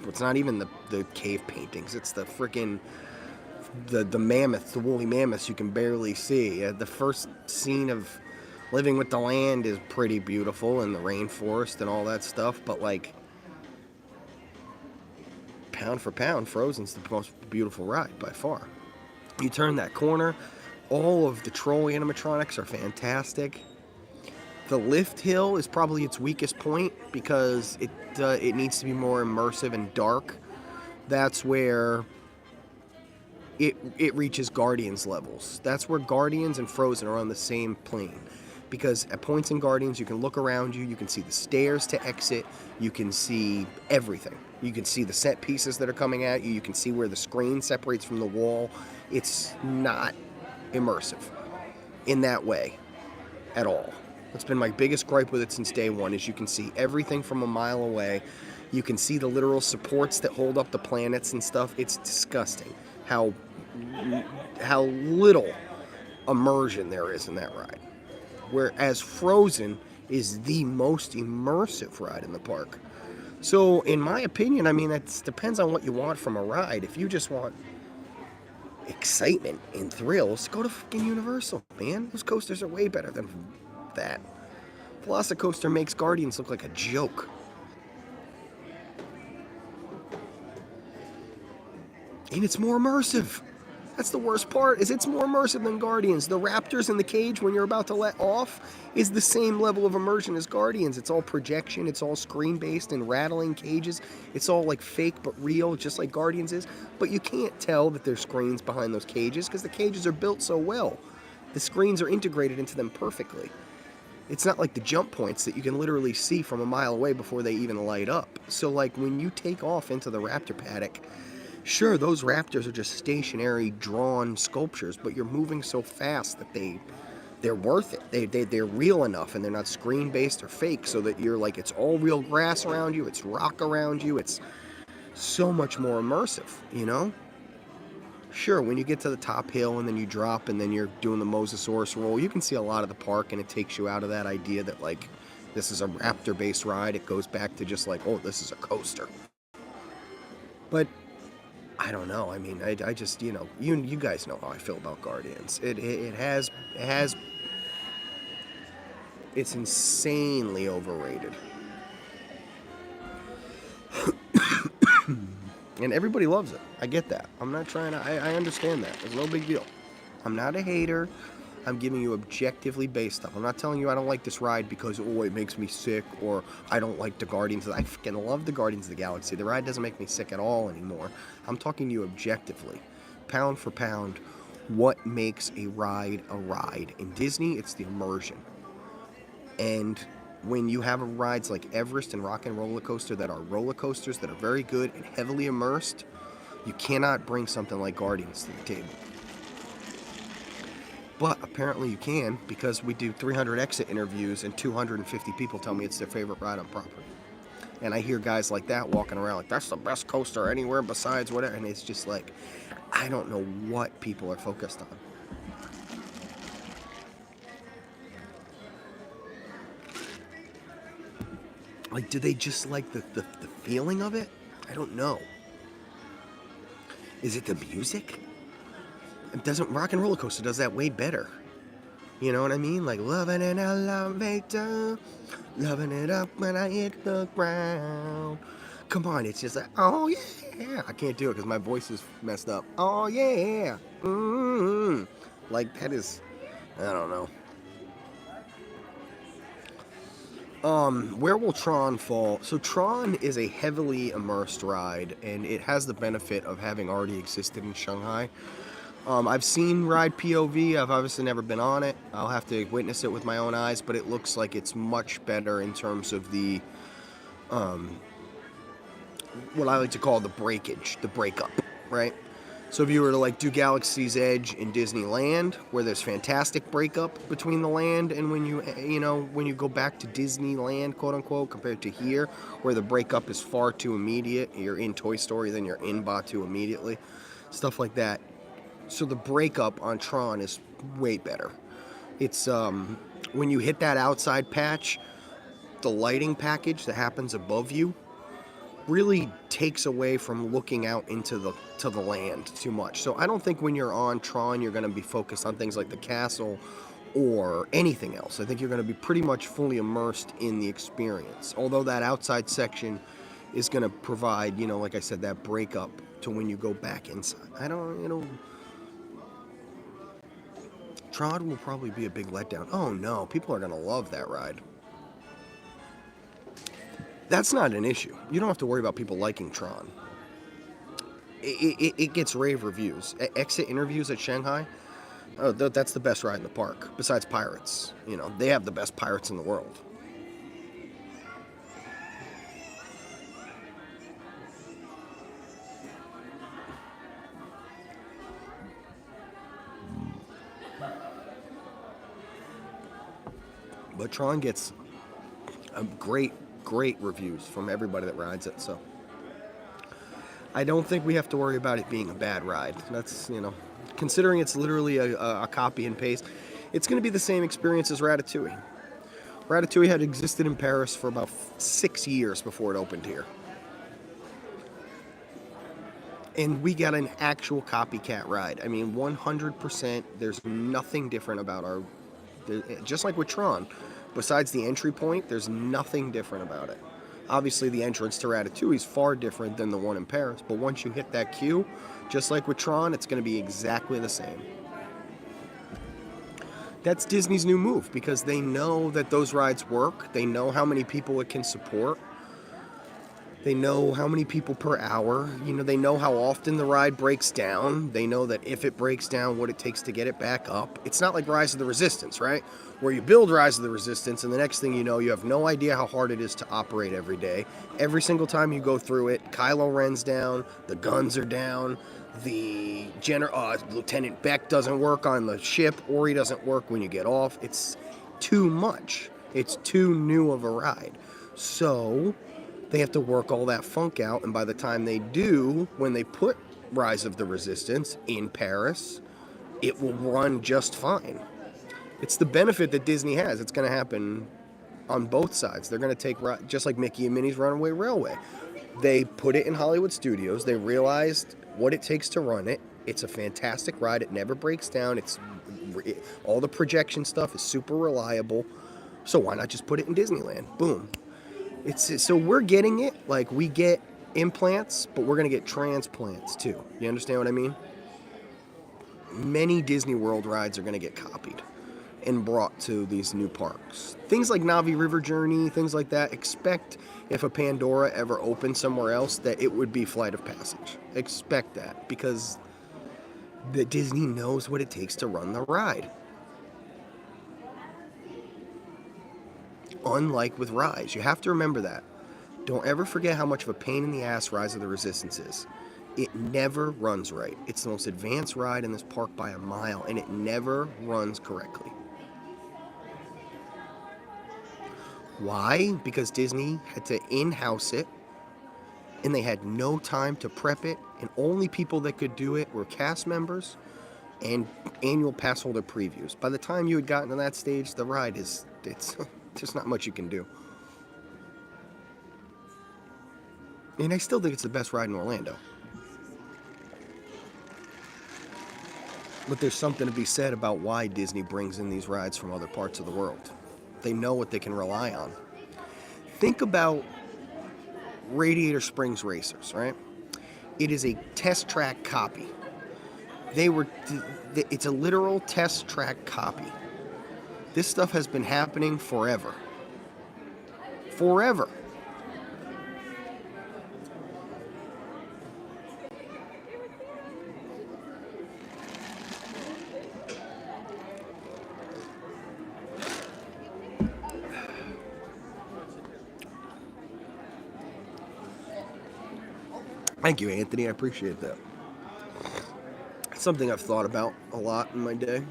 it's not even the cave paintings, it's the freaking the mammoths, the woolly mammoths you can barely see. The first scene of Living with the Land is pretty beautiful, and the rainforest and all that stuff, but like, pound for pound, Frozen's the most beautiful ride by far. You turn that corner, all of the troll animatronics are fantastic. The lift hill is probably its weakest point because it needs to be more immersive and dark. That's where it reaches Guardians levels. That's where Guardians and Frozen are on the same plane. Because at points in Guardians, you can look around you, you can see the stairs to exit, you can see everything. You can see the set pieces that are coming at you, you can see where the screen separates from the wall. It's not immersive in that way at all. That's been my biggest gripe with it since day one, is you can see everything from a mile away. You can see the literal supports that hold up the planets and stuff. It's disgusting how little immersion there is in that ride. Whereas Frozen is the most immersive ride in the park. So, in my opinion, I mean, it depends on what you want from a ride. If you just want excitement and thrills, go to fucking Universal, man. Those coasters are way better than that. Velocicoaster makes Guardians look like a joke. And it's more immersive. That's the worst part, is it's more immersive than Guardians. The raptors in the cage when you're about to let off is the same level of immersion as Guardians. It's all projection, it's all screen-based and rattling cages. It's all like fake but real, just like Guardians is. But you can't tell that there's screens behind those cages because the cages are built so well. The screens are integrated into them perfectly. It's not like the jump points that you can literally see from a mile away before they even light up. So like when you take off into the raptor paddock, sure, those raptors are just stationary, drawn sculptures, but you're moving so fast that they're worth it. They're real enough, and they're not screen-based or fake, so that you're like, it's all real grass around you, it's rock around you, it's so much more immersive, you know? Sure, when you get to the top hill, and then you drop, and then you're doing the Mosasaurus roll, you can see a lot of the park, and it takes you out of that idea that, like, this is a raptor-based ride. It goes back to just like, oh, this is a coaster. But I don't know. I mean, I just, you know, you guys know how I feel about Guardians. It has, it's insanely overrated. And everybody loves it. I get that. I'm not trying to, I understand that. It's no big deal. I'm not a hater. I'm giving you objectively based stuff. I'm not telling you I don't like this ride because, oh, it makes me sick, or I don't like the Guardians. I freaking love the Guardians of the Galaxy. The ride doesn't make me sick at all anymore. I'm talking to you objectively, pound for pound, what makes a ride a ride. In Disney, it's the immersion. And when you have rides like Everest and Rock and Roller Coaster that are roller coasters that are very good and heavily immersed, you cannot bring something like Guardians to the table. But apparently you can, because we do 300 exit interviews and 250 people tell me it's their favorite ride on property. And I hear guys like that walking around like, that's the best coaster anywhere besides whatever. And it's just like, I don't know what people are focused on. Like, do they just like the feeling of it? I don't know. Is it the music? It doesn't, Rock and Roller Coaster does that way better. You know what I mean? Like, loving it elevator, loving it up when I hit the ground. Come on, it's just like, oh yeah. I can't do it because my voice is messed up. Oh yeah. Mm-hmm. Like, that is, I don't know. Where will Tron fall? So Tron is a heavily immersed ride, and it has the benefit of having already existed in Shanghai. I've seen ride POV. I've obviously never been on it. I'll have to witness it with my own eyes, but it looks like it's much better in terms of the, what I like to call the breakage, the breakup, right? So if you were to like do Galaxy's Edge in Disneyland, where there's fantastic breakup between the land and when you go back to Disneyland, quote unquote, compared to here, where the breakup is far too immediate. You're in Toy Story, then you're in Batuu immediately, stuff like that. So the breakup on Tron is way better. It's when you hit that outside patch, the lighting package that happens above you really takes away from looking out into the land too much. So I don't think when you're on Tron you're going to be focused on things like the castle or anything else. I think you're going to be pretty much fully immersed in the experience. Although that outside section is going to provide, like I said, that breakup to when you go back inside. Tron will probably be a big letdown. Oh no, people are going to love that ride. That's not an issue. You don't have to worry about people liking Tron. It gets rave reviews. Exit interviews at Shanghai, that's the best ride in the park, besides Pirates. They have the best Pirates in the world. But Tron gets great reviews from everybody that rides it, so I don't think we have to worry about it being a bad ride. That's, considering it's literally a copy and paste, it's going to be the same experience as Ratatouille. Ratatouille had existed in Paris for about 6 years before it opened here. And we got an actual copycat ride. I mean, 100%, there's nothing different about just like with Tron, besides the entry point, there's nothing different about it. Obviously, the entrance to Ratatouille is far different than the one in Paris, but once you hit that queue, just like with Tron, it's going to be exactly the same. That's Disney's new move, because they know that those rides work. They know how many people it can support. They know how many people per hour. They know how often the ride breaks down. They know that if it breaks down, what it takes to get it back up. It's not like Rise of the Resistance, right? Where you build Rise of the Resistance, and the next thing you know, you have no idea how hard it is to operate every day. Every single time you go through it, Kylo Ren's down, the guns are down, the Lieutenant Beck doesn't work on the ship, or he doesn't work when you get off. It's too much. It's too new of a ride. So they have to work all that funk out, and by the time they do, when they put Rise of the Resistance in Paris, it will run just fine. It's the benefit that Disney has. It's going to happen on both sides. They're going to take, just like Mickey and Minnie's Runaway Railway. They put it in Hollywood Studios. They realized what it takes to run it. It's a fantastic ride. It never breaks down. All the projection stuff is super reliable. So why not just put it in Disneyland? Boom. So we're getting it, like we get implants, but we're going to get transplants too. You understand what I mean? Many Disney World rides are going to get copied. and brought to these new parks. Things like Navi River Journey, things like that, expect if a Pandora ever opened somewhere else that it would be Flight of Passage. Expect that, because the Disney knows what it takes to run the ride. Unlike with Rise, you have to remember that. Don't ever forget how much of a pain in the ass Rise of the Resistance is. It never runs right. It's the most advanced ride in this park by a mile, and it never runs correctly. Why? Because Disney had to in-house it, and they had no time to prep it, and only people that could do it were cast members and annual pass holder previews. By the time you had gotten to that stage, the ride it's there's not much you can do. And I still think it's the best ride in Orlando. But there's something to be said about why Disney brings in these rides from other parts of the world. They know what they can rely on. Think about Radiator Springs Racers, right? It is a test track copy. It's a literal test track copy. This stuff has been happening forever. Forever. Thank you, Anthony. I appreciate that. It's something I've thought about a lot in my day.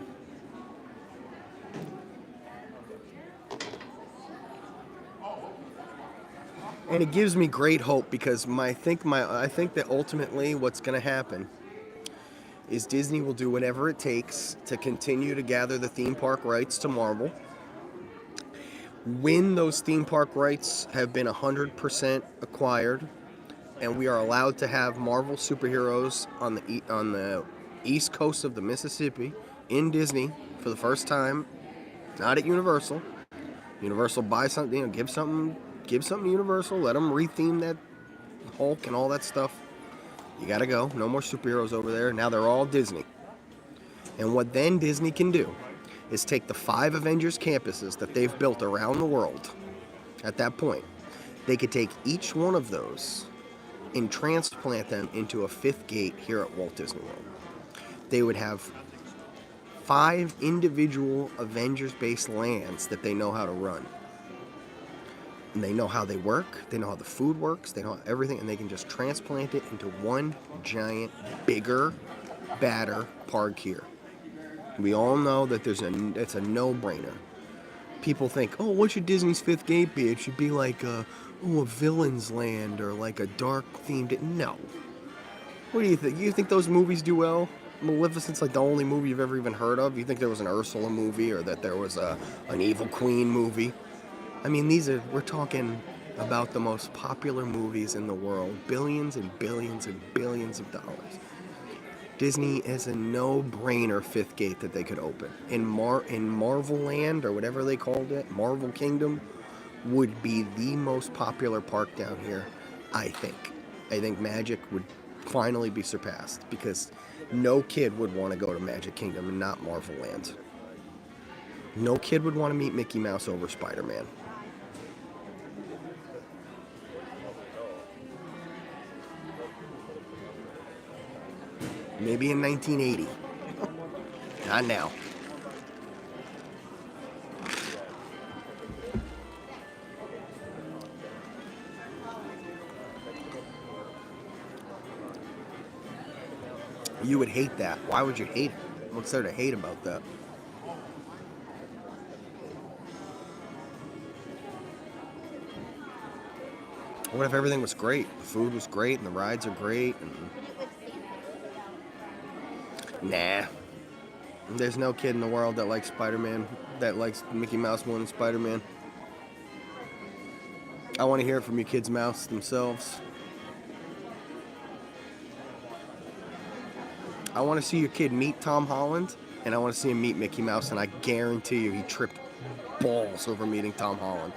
And it gives me great hope because I think that ultimately what's going to happen is Disney will do whatever it takes to continue to gather the theme park rights to Marvel. When those theme park rights have been 100% acquired, and we are allowed to have Marvel superheroes on the east coast of the Mississippi in Disney for the first time, not at Universal. Universal buy something, give something to Universal, let them retheme that Hulk and all that stuff. You gotta go. No more superheroes over there. Now they're all Disney. And what then Disney can do is take the 5 Avengers campuses that they've built around the world. At that point, they could take each one of those and transplant them into a 5th gate here at Walt Disney World. They would have 5 individual Avengers-based lands that they know how to run. And they know how they work, they know how the food works, they know everything, and they can just transplant it into one giant, bigger, badder park here. We all know that it's a no-brainer. People think, oh, what should Disney's 5th gate be? It should be like a villain's land or like a dark-themed... No. What do you think? You think those movies do well? Maleficent's like the only movie you've ever even heard of? You think there was an Ursula movie or that there was an Evil Queen movie? I mean, we're talking about the most popular movies in the world. Billions and billions and billions of dollars. Disney is a no-brainer 5th gate that they could open. In Marvel Land, or whatever they called it, Marvel Kingdom, would be the most popular park down here, I think. I think Magic would finally be surpassed, because no kid would want to go to Magic Kingdom and not Marvel Land. No kid would want to meet Mickey Mouse over Spider-Man. Maybe in 1980. Not now. You would hate that. Why would you hate it? What's there to hate about that? What if everything was great? The food was great and the rides are great and... Nah. There's no kid in the world that likes Spider-Man, that likes Mickey Mouse more than Spider-Man. I want to hear it from you kids' mouths themselves. I want to see your kid meet Tom Holland, and I want to see him meet Mickey Mouse, and I guarantee you he tripped balls over meeting Tom Holland.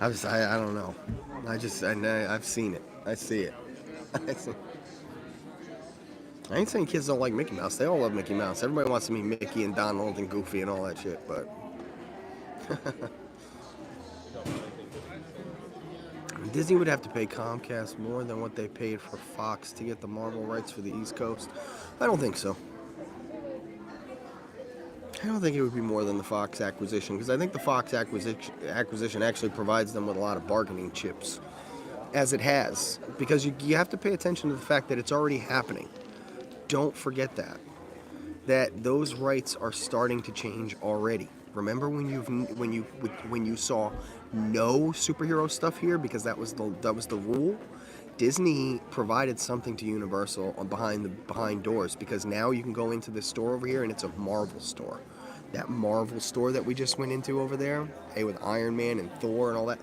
I don't know. I've seen it. I see it. I ain't saying kids don't like Mickey Mouse. They all love Mickey Mouse. Everybody wants to meet Mickey and Donald and Goofy and all that shit, but Disney would have to pay Comcast more than what they paid for Fox to get the Marvel rights for the East Coast. I don't think so. I don't think it would be more than the Fox acquisition, because I think the Fox acquisition actually provides them with a lot of bargaining chips, as it has, because you have to pay attention to the fact that it's already happening. Don't forget that those rights are starting to change already. Remember when you saw no superhero stuff here, because that was the rule. Disney provided something to Universal behind doors, because now you can go into this store over here and it's a Marvel store. That Marvel store that we just went into over there, hey, with Iron Man and Thor and all that,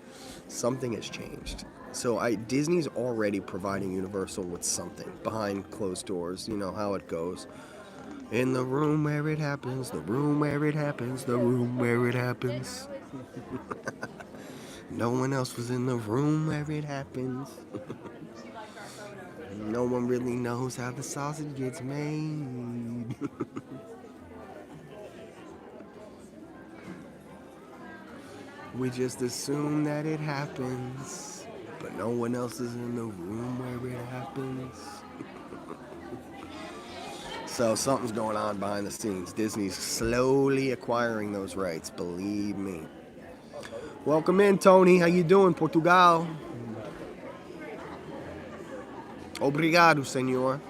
something has changed. So Disney's already providing Universal with something behind closed doors. You know how it goes. In the room where it happens, the room where it happens, the room where it happens. No one else was in the room where it happens. No one really knows how the sausage gets made. We just assume that it happens, but no one else is in the room where it happens. So something's going on behind the scenes. Disney's slowly acquiring those rights, believe me. Welcome in, Tony. How you doing, Portugal? Obrigado, senor.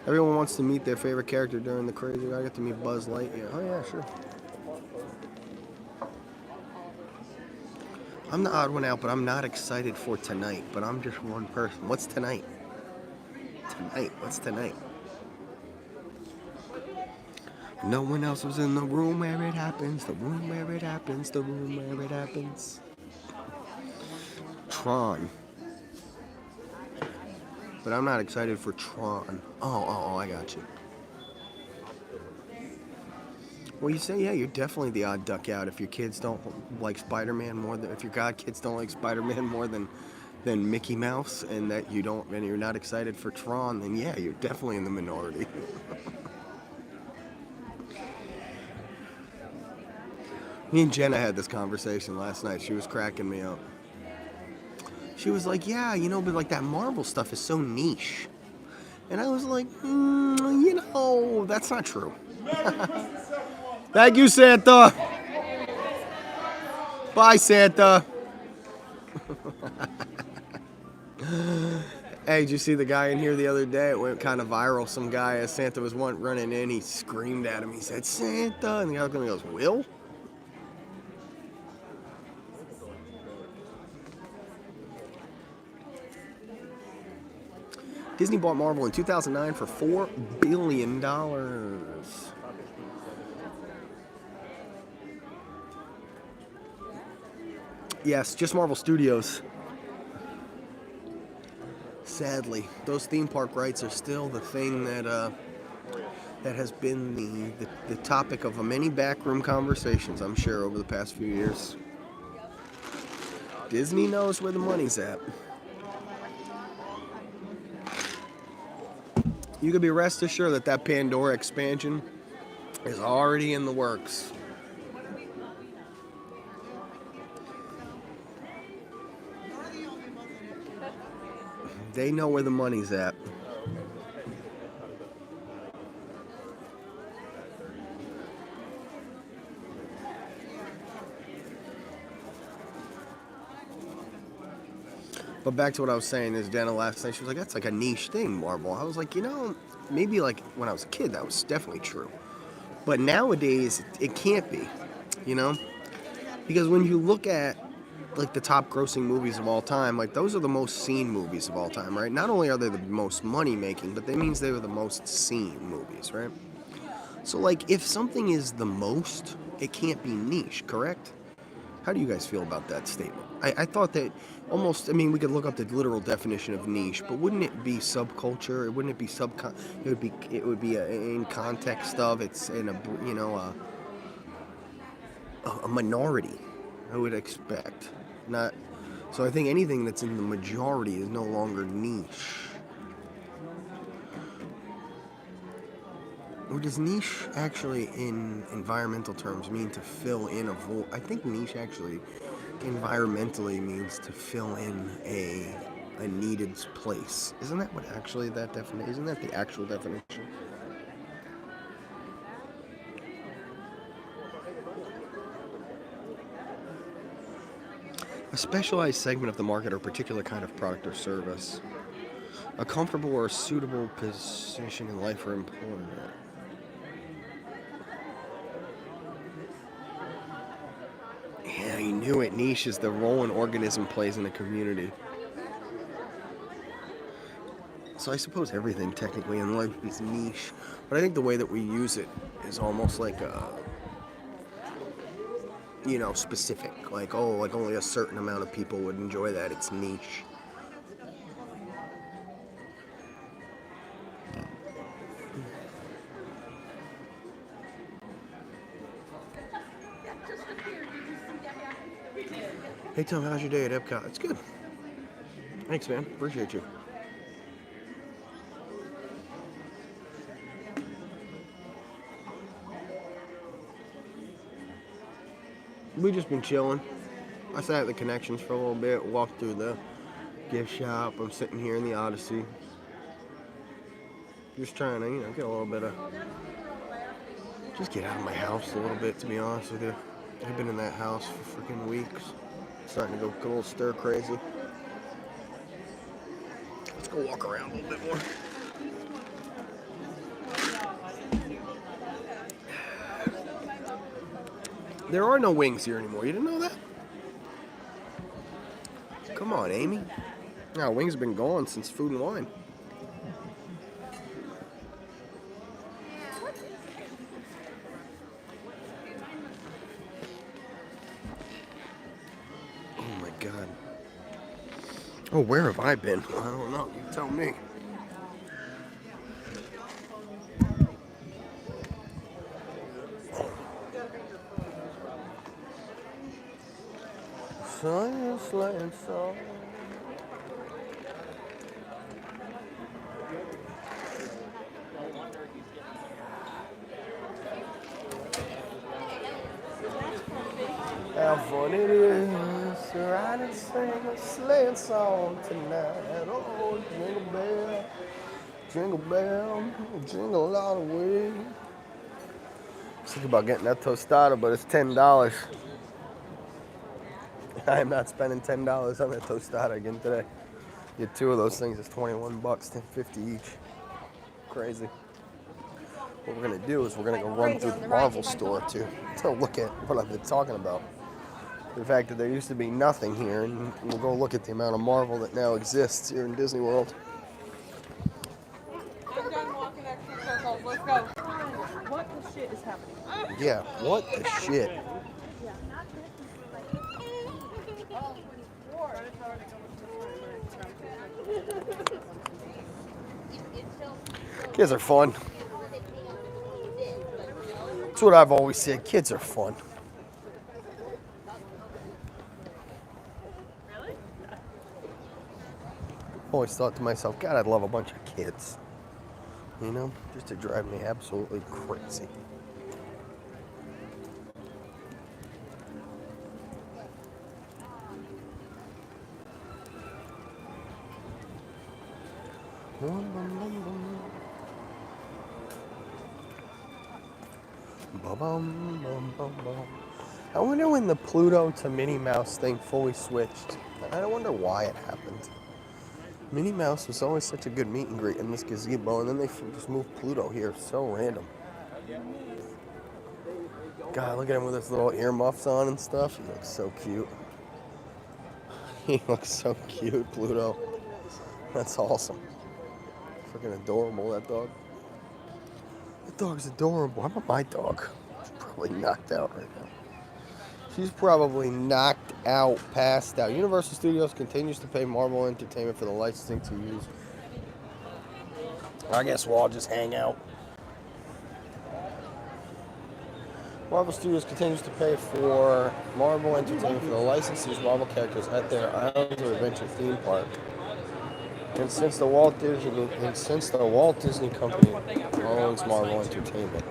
Everyone wants to meet their favorite character during the crazy. I get to meet Buzz Lightyear. Oh yeah, sure. I'm the odd one out, but I'm not excited for tonight. But I'm just one person. What's tonight? What's tonight? No one else was in the room where it happens. The room where it happens. The room where it happens. Tron. But I'm not excited for Tron. Oh, I got you. Well, you say, yeah, you're definitely the odd duck out if your kids don't like Spider-Man more than, if your godkids don't like Spider-Man more than Mickey Mouse, and that you don't, and you're not excited for Tron, then yeah, you're definitely in the minority. Me and Jenna had this conversation last night. She was cracking me up. She was like, yeah, but like that Marvel stuff is so niche. And I was like, that's not true. Thank you, Santa. Bye, Santa. Hey, did you see the guy in here the other day? It went kind of viral. Some guy, as Santa was running in, he screamed at him. He said, Santa. And the guy goes, Will? Disney bought Marvel in 2009 for $4 billion. Yes, just Marvel Studios. Sadly, those theme park rights are still the thing that has been the topic of many backroom conversations, I'm sure, over the past few years. Disney knows where the money's at. You could be rest assured that Pandora expansion is already in the works. They know where the money's at. But back to what I was saying is, Jenna last night, she was like, that's like a niche thing, Marvel. I was like, maybe like when I was a kid, that was definitely true. But nowadays, it can't be, Because when you look at like the top grossing movies of all time, like those are the most seen movies of all time, right? Not only are they the most money making, but that means they were the most seen movies, right? So like if something is the most, it can't be niche, correct? How do you guys feel about that statement? I thought that almost, we could look up the literal definition of niche, but wouldn't it be subculture? Wouldn't it be it would be in context of, it's in a minority, I would expect. Not, so I think anything that's in the majority is no longer niche. Or does niche actually, in environmental terms, mean to fill in a void? I think niche actually, environmentally, means to fill in a needed place. Isn't that what actually that definition? Isn't that the actual definition? A specialized segment of the market or particular kind of product or service. A comfortable or suitable position in life or employment. Yeah, you knew it. Niche is the role an organism plays in a community. So I suppose everything technically in life is niche. But I think the way that we use it is almost like specific. Like, oh, like only a certain amount of people would enjoy that. It's niche. Hey Tom, how's your day at Epcot? It's good. Thanks, man. Appreciate you. We just been chilling. I sat at the Connections for a little bit, walked through the gift shop. I'm sitting here in the Odyssey. Just trying to, get a little bit of, just get out of my house a little bit, to be honest with you. I've been in that house for freaking weeks. Starting to go a little stir crazy. Let's go walk around a little bit more. There are no wings here anymore. You didn't know that? Come on, Amy. No, wings have been gone since Food and Wine. Oh my God. Oh, where have I been? I don't know. You tell me. Science land song. How fun it is to ride and sing a sleigh song tonight. Oh, jingle bell, jingle all the way. I was thinking about getting that tostada, but it's $10. I am not spending $10 on that tostada again today. Get two of those things, it's $21, $10.50 each. Crazy. What we're gonna do is we're gonna go run through the Marvel store to look at what I've been talking about. The fact that there used to be nothing here, and we'll go look at the amount of Marvel that now exists here in Disney World. I'm done walking that circle. Let's go. What the shit is happening? Yeah, what the shit? Kids are fun. That's what I've always said. Kids are fun. Always thought to myself, God, I'd love a bunch of kids. Just to drive me absolutely crazy. I wonder when the Pluto to Minnie Mouse thing fully switched. I wonder why it happened. Minnie Mouse was always such a good meet and greet in this gazebo, and then they just moved Pluto here. So random. God, look at him with his little earmuffs on and stuff. He looks so cute. He looks so cute, Pluto. That's awesome. Freaking adorable, that dog. That dog's adorable. How about my dog? She's probably knocked out right now. She's probably knocked out, passed out. Universal Studios continues to pay Marvel Entertainment for the licensing to use. I guess we'll all just hang out. Marvel Studios continues to pay for Marvel Entertainment for the license to use Marvel characters at their Islands of Adventure theme park. And since the Walt Disney Company owns Marvel Entertainment,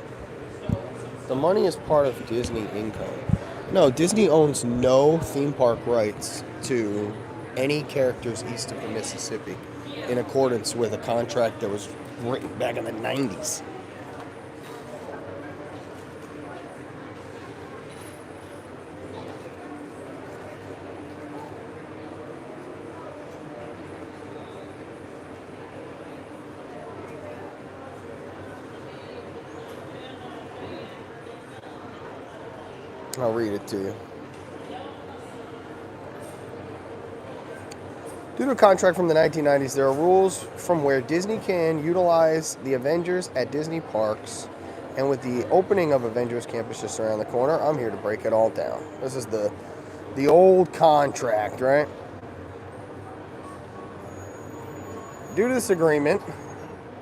the money is part of Disney income. No, Disney owns no theme park rights to any characters east of the Mississippi, in accordance with a contract that was written back in the 90s. I'll read it to you. Due to a contract from the 1990s, there are rules from where Disney can utilize the Avengers at Disney parks. And with the opening of Avengers Campus just around the corner, I'm here to break it all down. This is the old contract, right? Due to this agreement,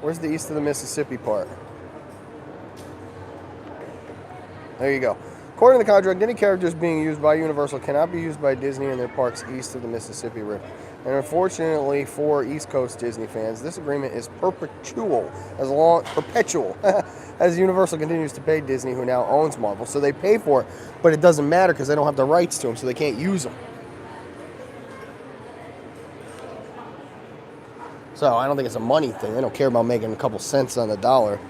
where's the east of the Mississippi part? There you go. According to the contract, any characters being used by Universal cannot be used by Disney in their parks east of the Mississippi River. And unfortunately for East Coast Disney fans, this agreement is perpetual as Universal continues to pay Disney, who now owns Marvel. So they pay for it, but it doesn't matter because they don't have the rights to them, so they can't use them. So I don't think it's a money thing. They don't care about making a couple cents on the dollar.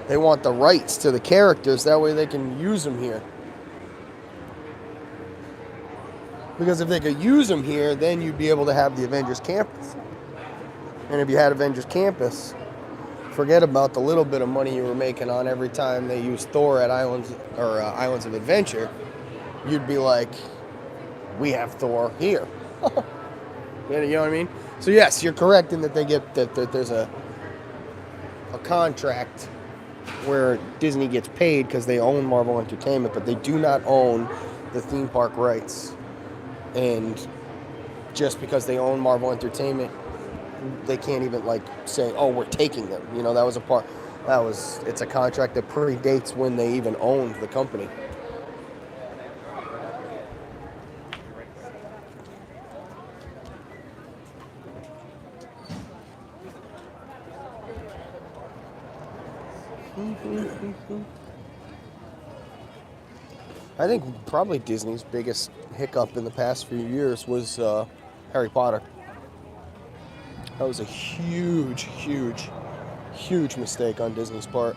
They want the rights to the characters, that way they can use them here. Because if they could use them here, then you'd be able to have the Avengers Campus. And if you had Avengers Campus, forget about the little bit of money you were making on every time they used Thor at Islands of Adventure. You'd be like, we have Thor here. You know what I mean? So yes, you're correct in that they get that there's a contract where Disney gets paid because they own Marvel Entertainment, but they do not own the theme park rights. And just because they own Marvel Entertainment, they can't even like say, "Oh, we're taking them." You know, it's a contract that predates when they even owned the company. I think probably Disney's biggest hiccup in the past few years was Harry Potter. That was a huge mistake on Disney's part.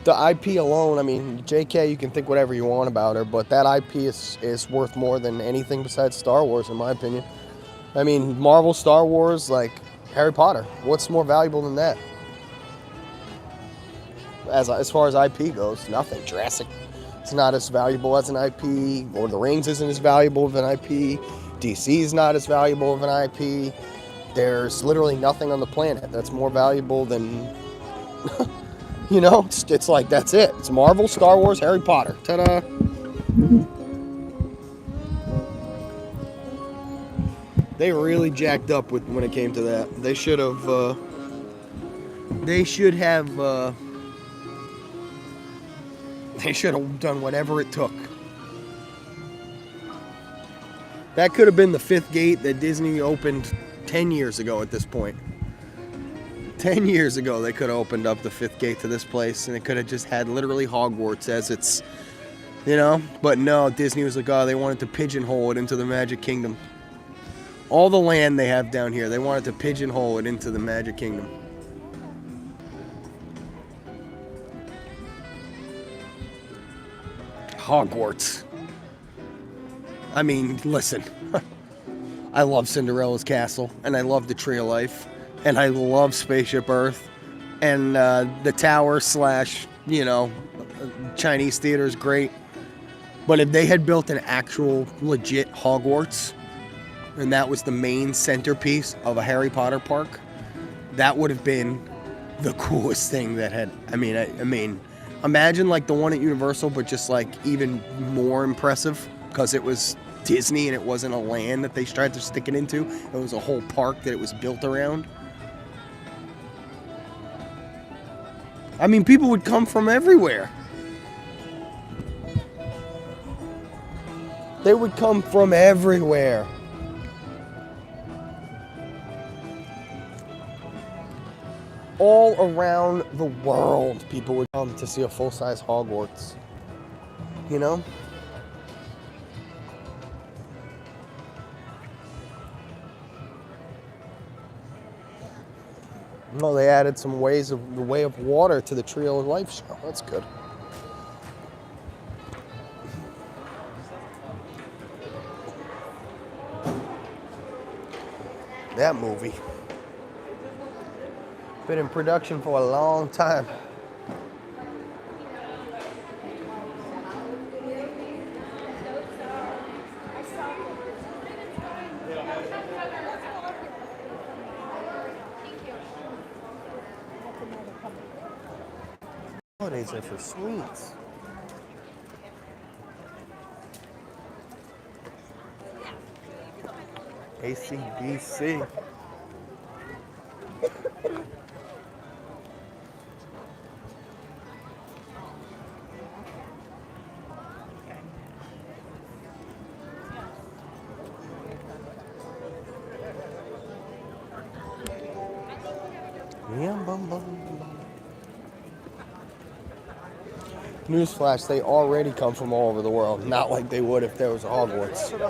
The IP alone, I mean, JK, you can think whatever you want about her, but that IP is worth more than anything besides Star Wars, in my opinion. I mean, Marvel, Star Wars, like Harry Potter. What's more valuable than that? As far as IP goes, nothing. Jurassic, it's not as valuable as an IP. Lord of the Rings isn't as valuable of an IP. DC is not as valuable of an IP. There's literally nothing on the planet that's more valuable than, you know, it's like, that's it. It's Marvel, Star Wars, Harry Potter. Ta-da! They really jacked up when it came to that. They should have done whatever it took. That could have been the fifth gate that Disney opened 10 years ago at this point. 10 years ago, they could have opened up the fifth gate to this place, and it could have just had literally Hogwarts as its, you know? But no, Disney was like, oh, they wanted to pigeonhole it into the Magic Kingdom. All the land they have down here, they wanted to pigeonhole it into the Magic Kingdom. Hogwarts. I mean, listen. I love Cinderella's Castle, and I love the Tree of Life, and I love Spaceship Earth, and the tower / you know, Chinese theater is great. But if they had built an actual legit Hogwarts, and that was the main centerpiece of a Harry Potter park, that would have been the coolest thing that had, I mean, imagine like the one at Universal, but just like even more impressive because it was Disney and it wasn't a land that they tried to stick it into. It was a whole park that it was built around. I mean, people would come from everywhere. They would come from everywhere. All around the world, people would come to see a full-size Hogwarts. You know? Well, they added some ways of the way of water to the Trio of Life show. That's good. That movie. Been in production for a long time. Holidays are for sweets. AC/DC. Yeah, bum, bum, bum. Newsflash, they already come from all over the world. Not like they would if there was a Hogwarts. And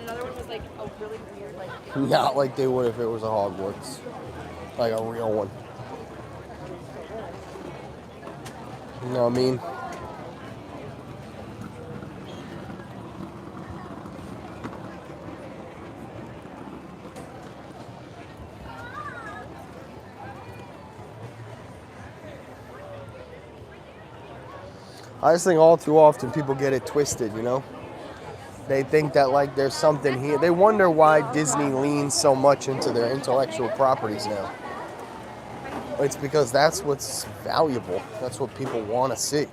another one was like a really weird, like. Not like they would if it was a Hogwarts. Like a real one. You know what I mean? I just think all too often people get it twisted, you know? They think that like there's something here. They wonder why Disney leans so much into their intellectual properties now. It's because that's what's valuable. That's what people want to see.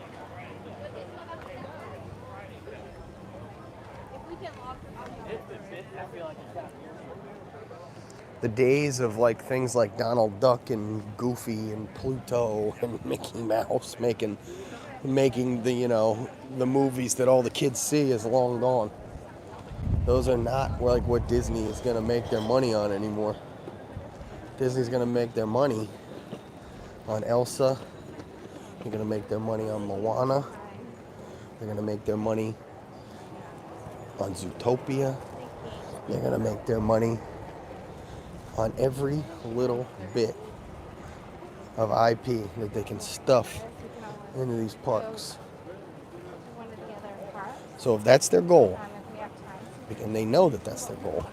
The days of like things like Donald Duck and Goofy and Pluto and Mickey Mouse making the, you know, the movies that all the kids see is long gone. Those are not like what Disney is going to make their money on anymore. Disney's going to make their money on Elsa. They're going to make their money on Moana. They're going to make their money on Zootopia. They're going to make their money on every little bit of IP that they can stuff into these parks. So if that's their goal, and they know that that's their goal,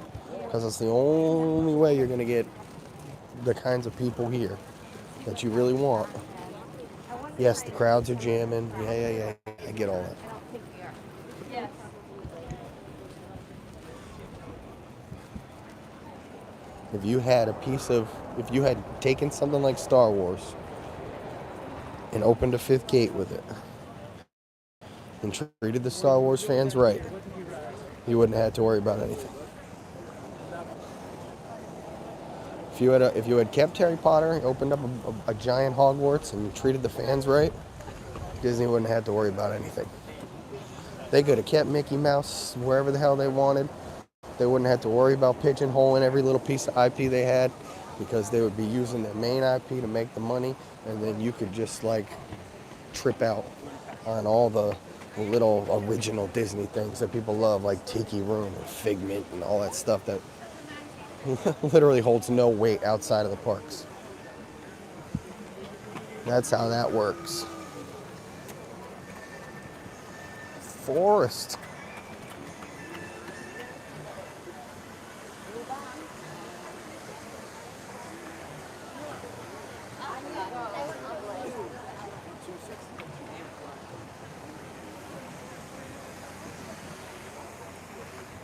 because it's the only way you're going to get the kinds of people here that you really want. Yes, the crowds are jamming. Yeah. I get all that. If you had taken something like Star Wars and opened a fifth gate with it and treated the Star Wars fans right, you wouldn't have had to worry about anything. If you had kept Harry Potter, opened up a giant Hogwarts and treated the fans right, Disney wouldn't have had to worry about anything. They could have kept Mickey Mouse wherever the hell they wanted. They wouldn't have to worry about pigeonholing every little piece of IP they had, because they would be using their main IP to make the money, and then you could just like trip out on all the little original Disney things that people love, like Tiki Room and Figment and all that stuff that literally holds no weight outside of the parks. That's how that works. Forest.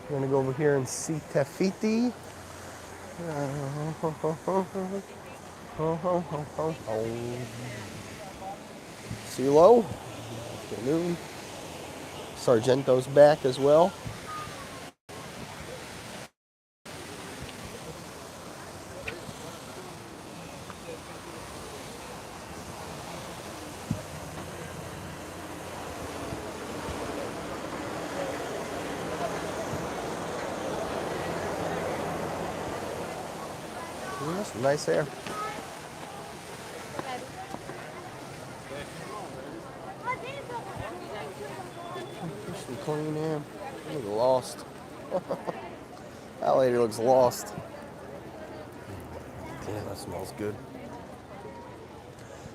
We're gonna go over here and see Tefiti. CeeLo. Afternoon. Sargento's back as well. Some nice hair. There's some clean hair. Look lost. That lady looks lost. Damn, that smells good.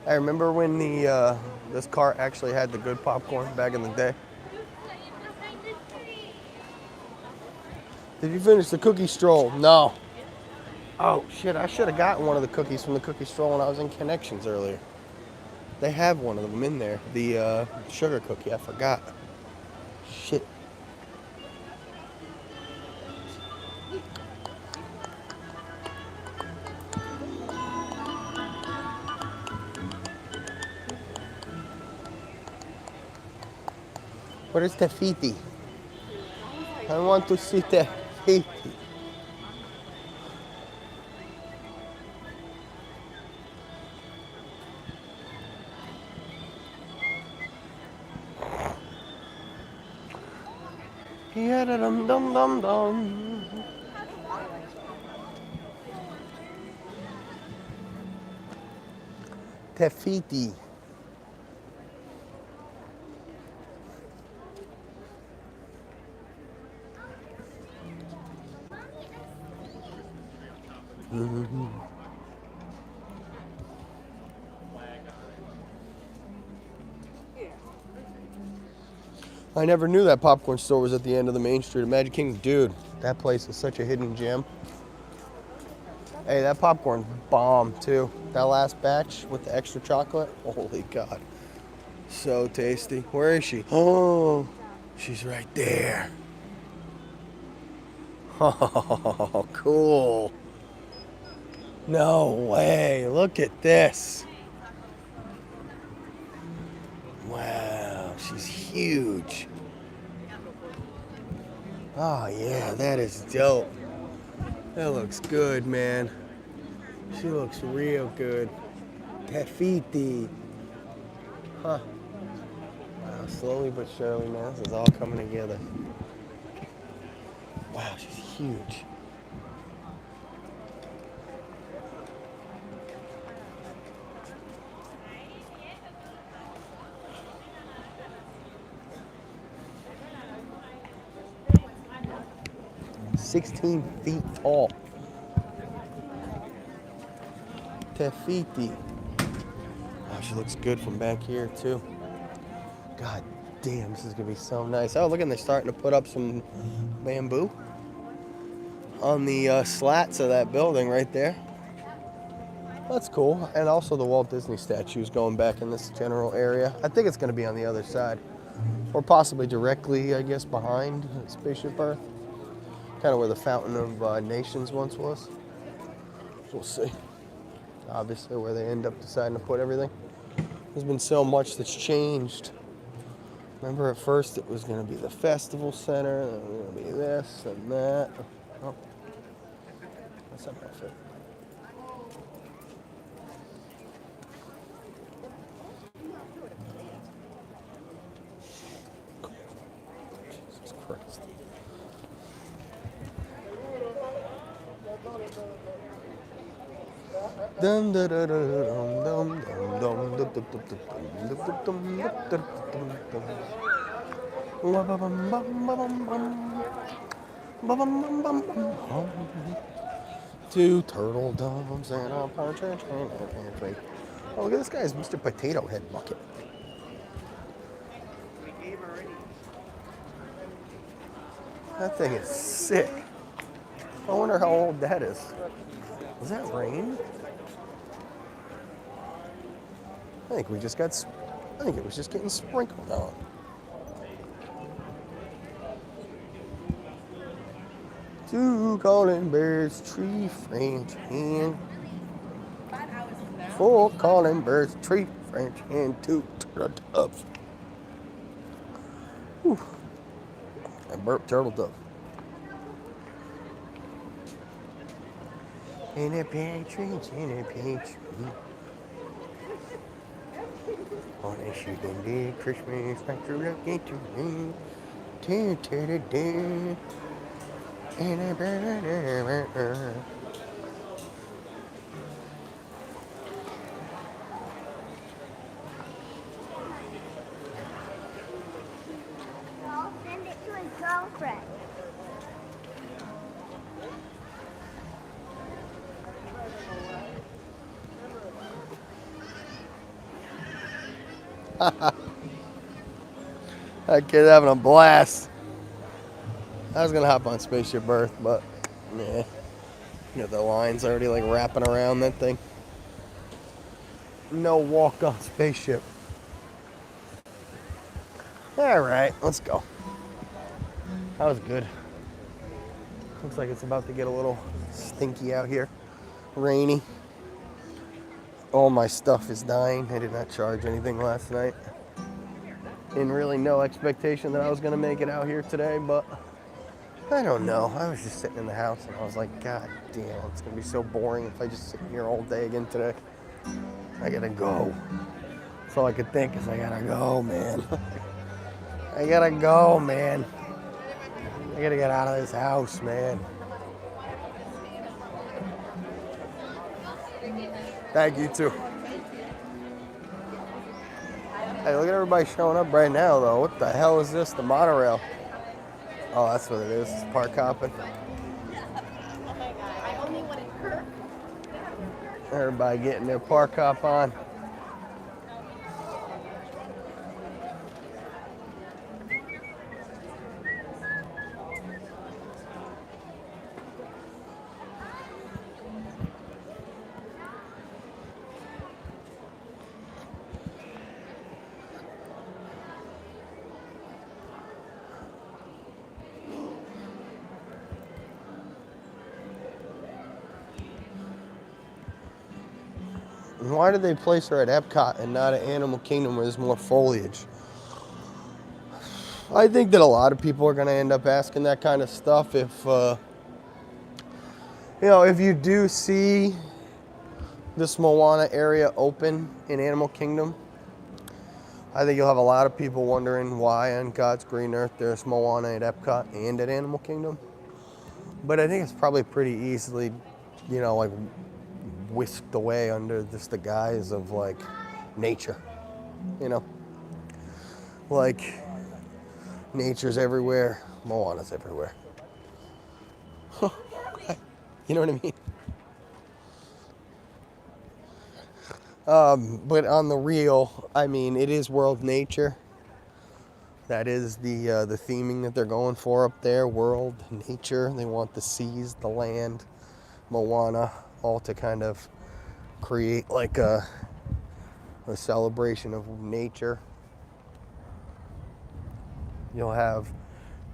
I remember when the this cart actually had the good popcorn back in the day. Did you finish the cookie stroll? No. Oh shit, I should have gotten one of the cookies from the cookie stroll when I was in Connections earlier. They have one of them in there, the sugar cookie, I forgot. Shit. Where is Tafiti? I want to see Tafiti. Yeah, dum dum dum dum. Tafiti. I never knew that popcorn store was at the end of the main street of Magic Kingdom. Dude, that place is such a hidden gem. Hey, that popcorn's bomb too. That last batch with the extra chocolate, holy God. So tasty. Where is she? Oh, she's right there. Oh, cool. No way, look at this. Wow, she's huge. Oh yeah, that is dope. That looks good, man. She looks real good. Tafiti. Huh. Wow, slowly but surely, man, this is all coming together. Wow, she's huge. "16 feet tall. Tafiti. Oh, she looks good from back here, too. God damn, this is going to be so nice. Oh, look, and they're starting to put up some bamboo on the slats of that building right there. That's cool. And also the Walt Disney statues going back in this general area. I think it's going to be on the other side. Or possibly directly, I guess, behind Spaceship Earth. Kind of where the Fountain of Nations once was. We'll see. Obviously, where they end up deciding to put everything. There's been so much that's changed. Remember, at first it was going to be the festival center, then it was going to be this and that. Oh, that's not my fit. Jesus Christ. Dum da da da dum dum dum dum dum dum dum. Two turtle doves and a partridge in a pear tree. Oh, look at this guy's Mr. Potato Head bucket. That thing is sick. I wonder how old that is. Is that rain? I think it was just getting sprinkled on. Two calling birds, tree French hen. Four calling birds, tree French hen, two turtle doves. Whew. I burped turtle dove. In a partridge, in a pear tree. On a shooting day, Christmas, back to look into me. That kid's having a blast. I was gonna hop on Spaceship Earth, but yeah. You know, the line's already like wrapping around that thing. No walk on Spaceship. Alright, let's go. That was good. Looks like it's about to get a little stinky out here. Rainy. All my stuff is dying. I did not charge anything last night. In really no expectation that I was gonna make it out here today, but I don't know. I was just sitting in the house and I was like, God damn, it's gonna be so boring if I just sit here all day again today. I gotta go. That's all I could think is I gotta go, man. I gotta go, man. I gotta get out of this house, man. Thank you too. Hey, look at everybody showing up right now, though. What the hell is this? The monorail. Oh, that's what it is. It's park hopping. Everybody getting their park hop on. Why did they place her at Epcot and not at Animal Kingdom where there's more foliage? I think that a lot of people are going to end up asking that kind of stuff if, you know, if you do see this Moana area open in Animal Kingdom. I think you'll have a lot of people wondering why on God's green earth there's Moana at Epcot and at Animal Kingdom. But I think it's probably pretty easily, you know, like whisked away under just the guise of like nature, you know, like nature's everywhere, Moana's everywhere. You know what I mean? But on the real, I mean, it is world nature. That is the theming that they're going for up there, world nature. They want the seas, the land, Moana, all to kind of create like a celebration of nature. You'll have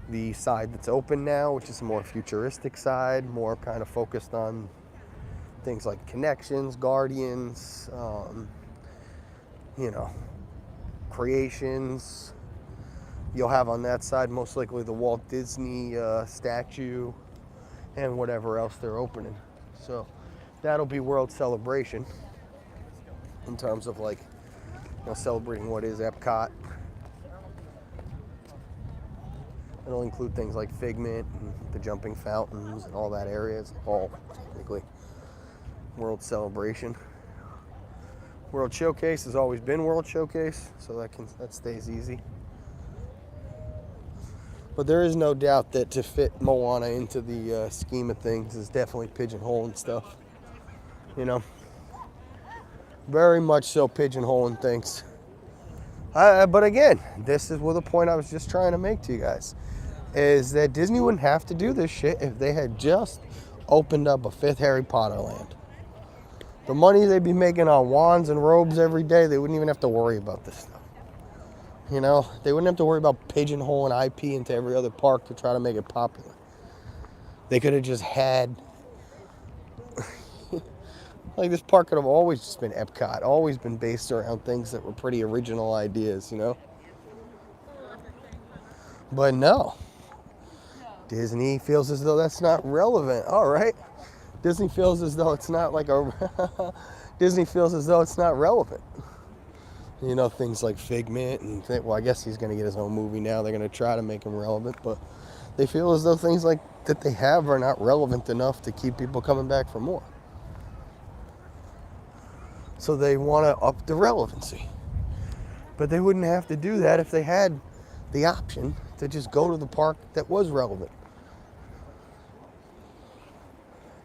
the side that's open now, which is a more futuristic side, more kind of focused on things like connections, guardians, you know, creations. You'll have on that side most likely the Walt Disney statue and whatever else they're opening. So that'll be World Celebration in terms of like, you know, celebrating what is Epcot. It'll include things like Figment and the jumping fountains and all that area. It's all technically World Celebration. World Showcase has always been World Showcase, so that stays easy. But there is no doubt that to fit Moana into the scheme of things is definitely pigeonholing stuff. You know, very much so pigeonholing things. But again, this is what the point I was just trying to make to you guys, is that Disney wouldn't have to do this shit if they had just opened up a 5th Harry Potter land. The money they'd be making on wands and robes every day, they wouldn't even have to worry about this stuff. You know, they wouldn't have to worry about pigeonholing IP into every other park to try to make it popular. They could have just had, like, this park could have always just been Epcot, always been based around things that were pretty original ideas, you know? But no. Disney feels as though that's not relevant. All right. Disney feels as though it's not like a, Disney feels as though it's not relevant. You know, things like Figment and, well, I guess he's going to get his own movie now. They're going to try to make him relevant, but they feel as though things like that they have are not relevant enough to keep people coming back for more. So they want to up the relevancy. But they wouldn't have to do that if they had the option to just go to the park that was relevant.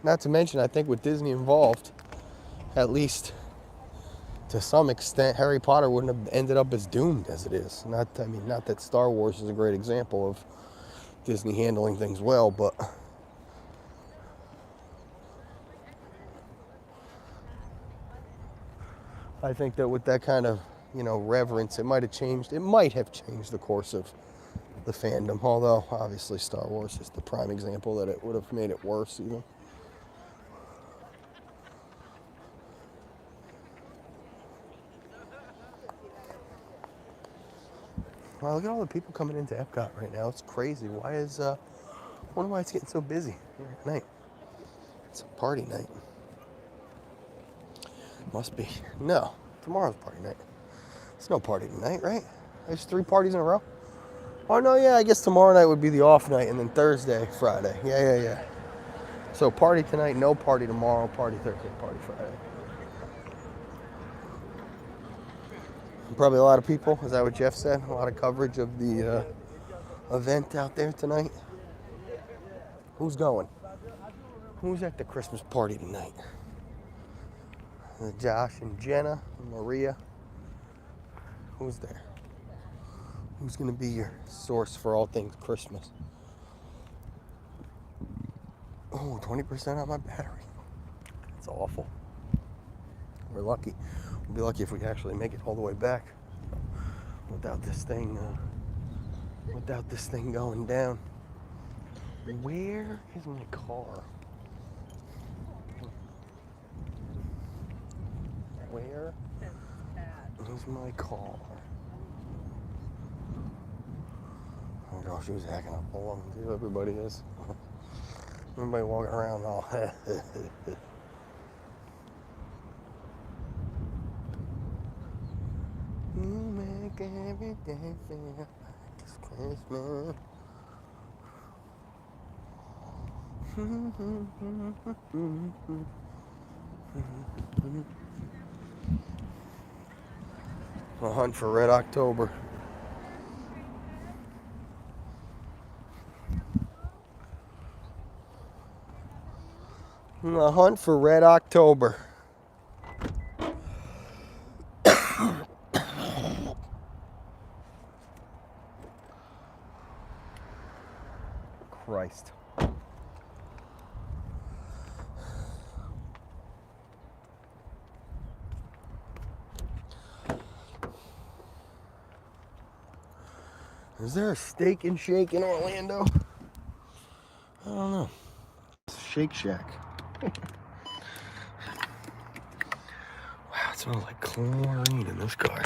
Not to mention, I think with Disney involved, at least to some extent, Harry Potter wouldn't have ended up as doomed as it is. Not that Star Wars is a great example of Disney handling things well, but I think that with that kind of, reverence, it might have changed the course of the fandom. Although, obviously, Star Wars is the prime example that it would have made it worse even. Wow, look at all the people coming into Epcot right now. It's crazy. I wonder why it's getting so busy here at night. It's a party night. Must be. No, tomorrow's party night. It's no party tonight, right? There's 3 parties in a row. Oh, no, yeah, I guess tomorrow night would be the off night, and then Thursday, Friday. Yeah. So party tonight, no party tomorrow, party Thursday, party Friday. Probably a lot of people. Is that what Jeff said? A lot of coverage of the event out there tonight. Who's going? Who's at the Christmas party tonight? Josh and Jenna and Maria. Who's there? Who's going to be your source for all things Christmas? Oh, 20% on my battery. That's awful. We're lucky. We'll be lucky if we can actually make it all the way back without this thing going down. Where is my car? Where is my car? Oh gosh, she was hacking up along too. Everybody is. Everybody walking around all. You make every day feel like it's Christmas. A hunt for Red October. A hunt for Red October. Christ. Is there a Steak and Shake in Orlando? I don't know. Shake Shack. Wow, it smells like chlorine in this car.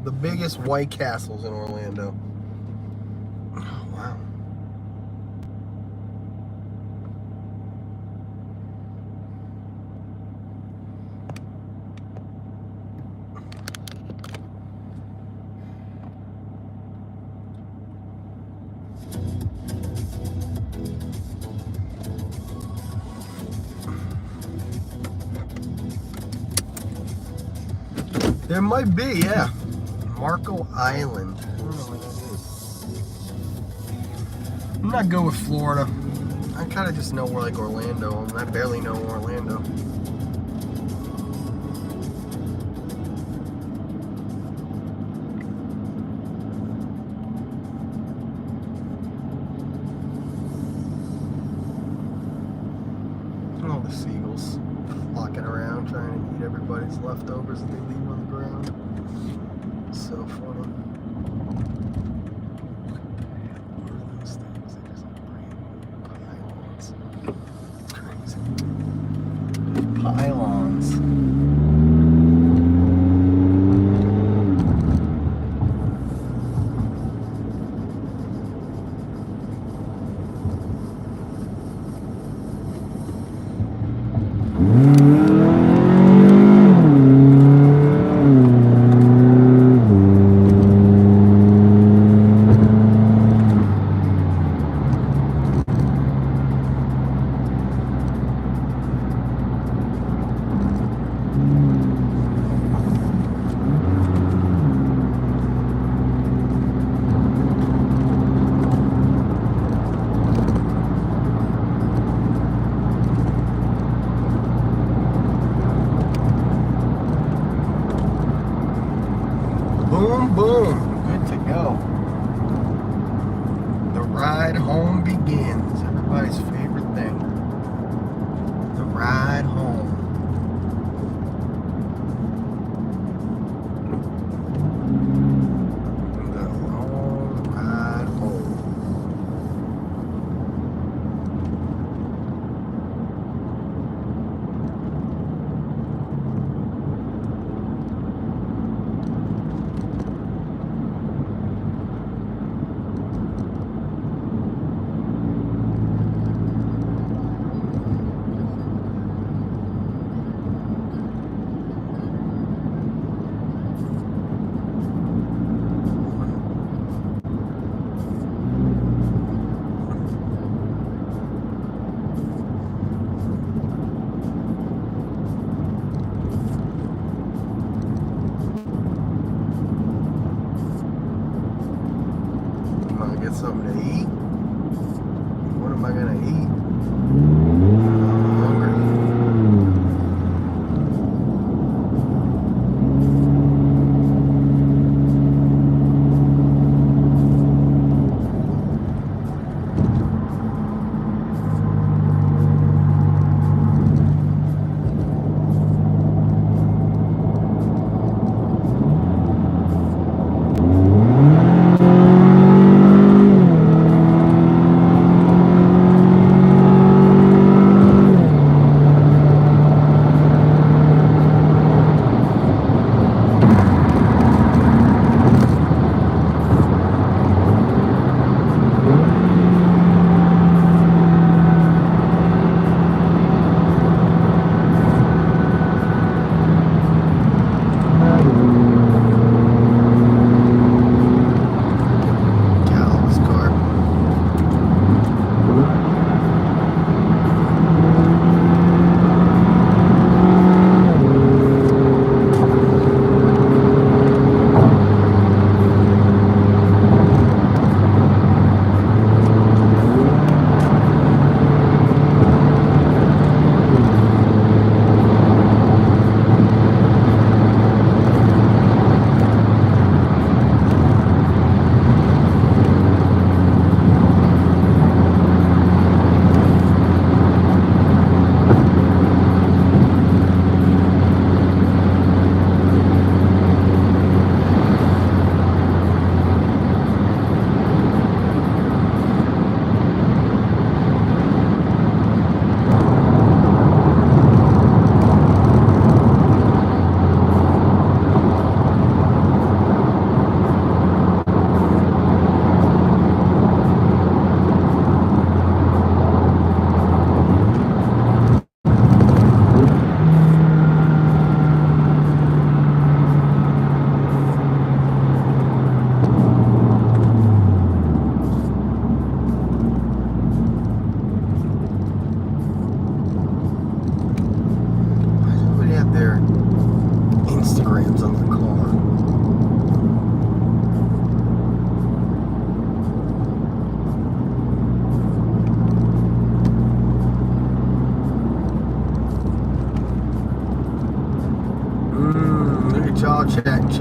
The biggest White Castles in Orlando. Oh, wow. There might be, yeah. Marco Island. I don't know where that is. I'm not good with Florida. I kind of just know where like Orlando. I barely know Orlando. All the seagulls flocking around trying to eat everybody's leftovers that they leave on the ground. So funny. What are those things? They're just like pylons. Crazy. Pylons.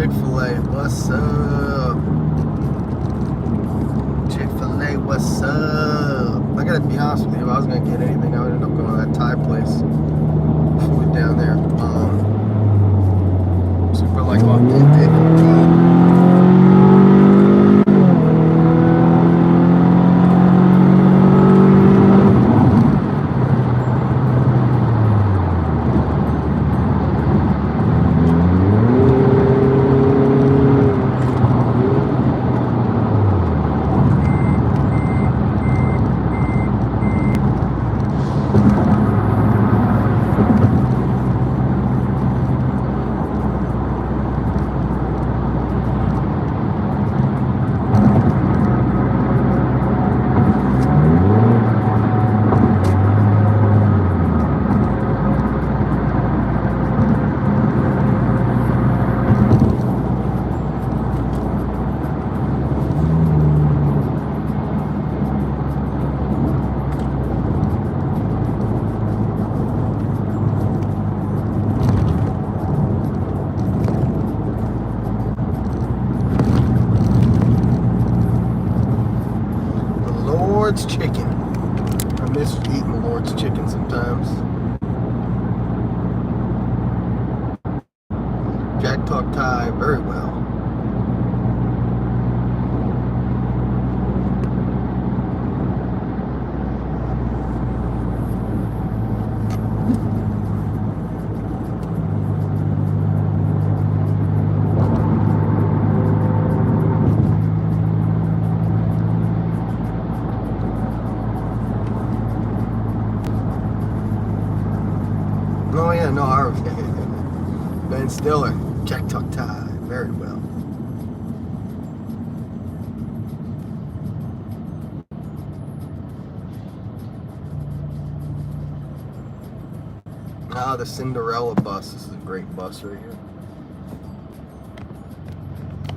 Chick-fil-A, what's up? Chick-fil-A, what's up? I gotta be honest with you, if I was gonna get anything, I would end up going to that Thai place. Food down there. Super like authentic. Lord's Chicken. I miss eating the Lord's Chicken sometimes. Jack Talk Thai very well. Oh yeah, no, Ben Stiller, Jack Talk Thai, very well. Ah, the Cinderella bus. This is a great bus right here.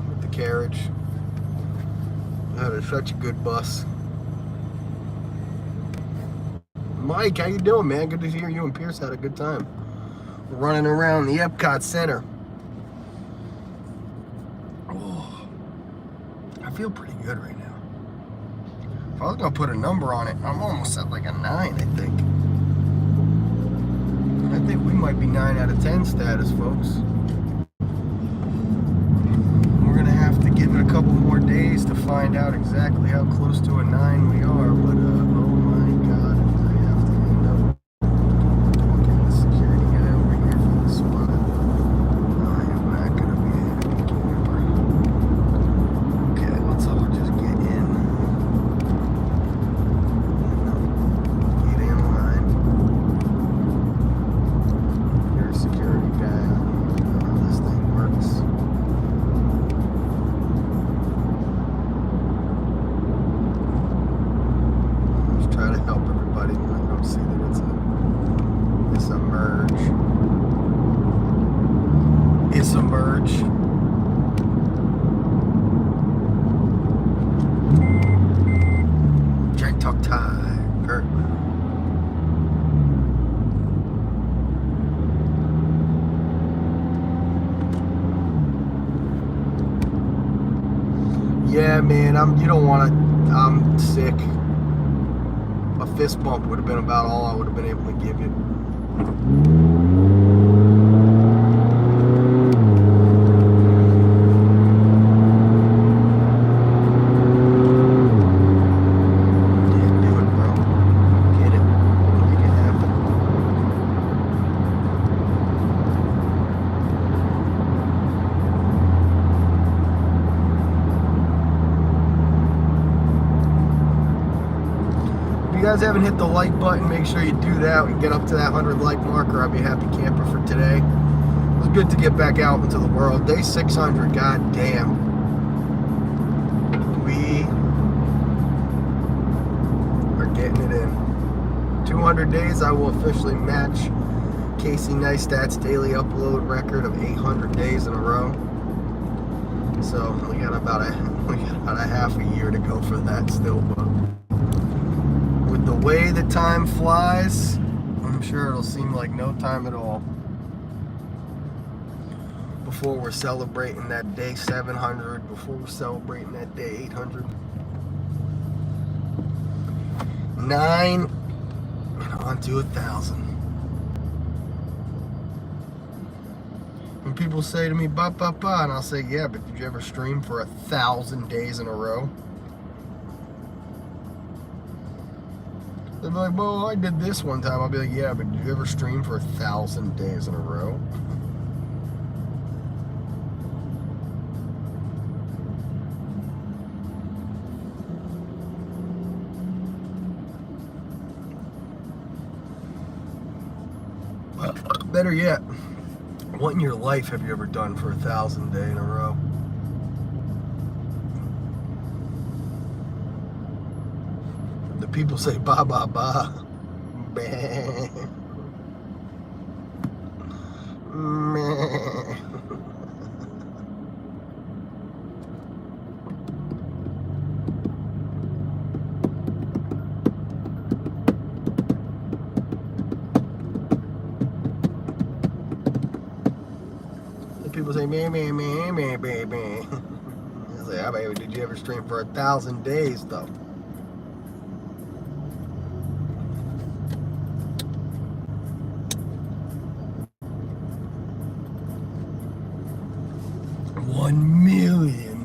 With the carriage. That is such a good bus. Mike, how you doing, man? Good to hear you and Pierce had a good time running around the Epcot Center. Oh, I feel pretty good right now. If I was gonna put a number on it, I'm almost at like a 9, I think. I think we might be 9 out of 10 status, folks. We're gonna have to give it a couple more days to find out exactly how close to a 9 we are, but oh my God. Yeah, man, you don't want to, I'm sick. A fist bump would have been about all I would have been able to give you. If you guys haven't hit the like button, make sure you do that. We get up to that 100 like marker. I'll be a happy camper for today. It was good to get back out into the world. Day 600, god damn. We are getting it in. 200 days, I will officially match Casey Neistat's daily upload record of 800 days in a row. So we got about a half a year to go for that still, but the way the time flies, I'm sure it'll seem like no time at all. before we're celebrating that day 700, before we're celebrating that day 800. 9 and on to 1,000. When people say to me, ba ba ba, and I'll say, yeah, but did you ever stream for 1,000 days in a row? They're like, well, I did this one time. I'll be like, yeah, but did you ever stream for 1,000 days in a row? Better yet, what in your life have you ever done for 1,000 days in a row? The people say ba ba ba. Meh. Meh. People say, meh, meh, meh, meh, meh, meh. I say, how about, did you ever stream for 1,000 days, though? $1 million.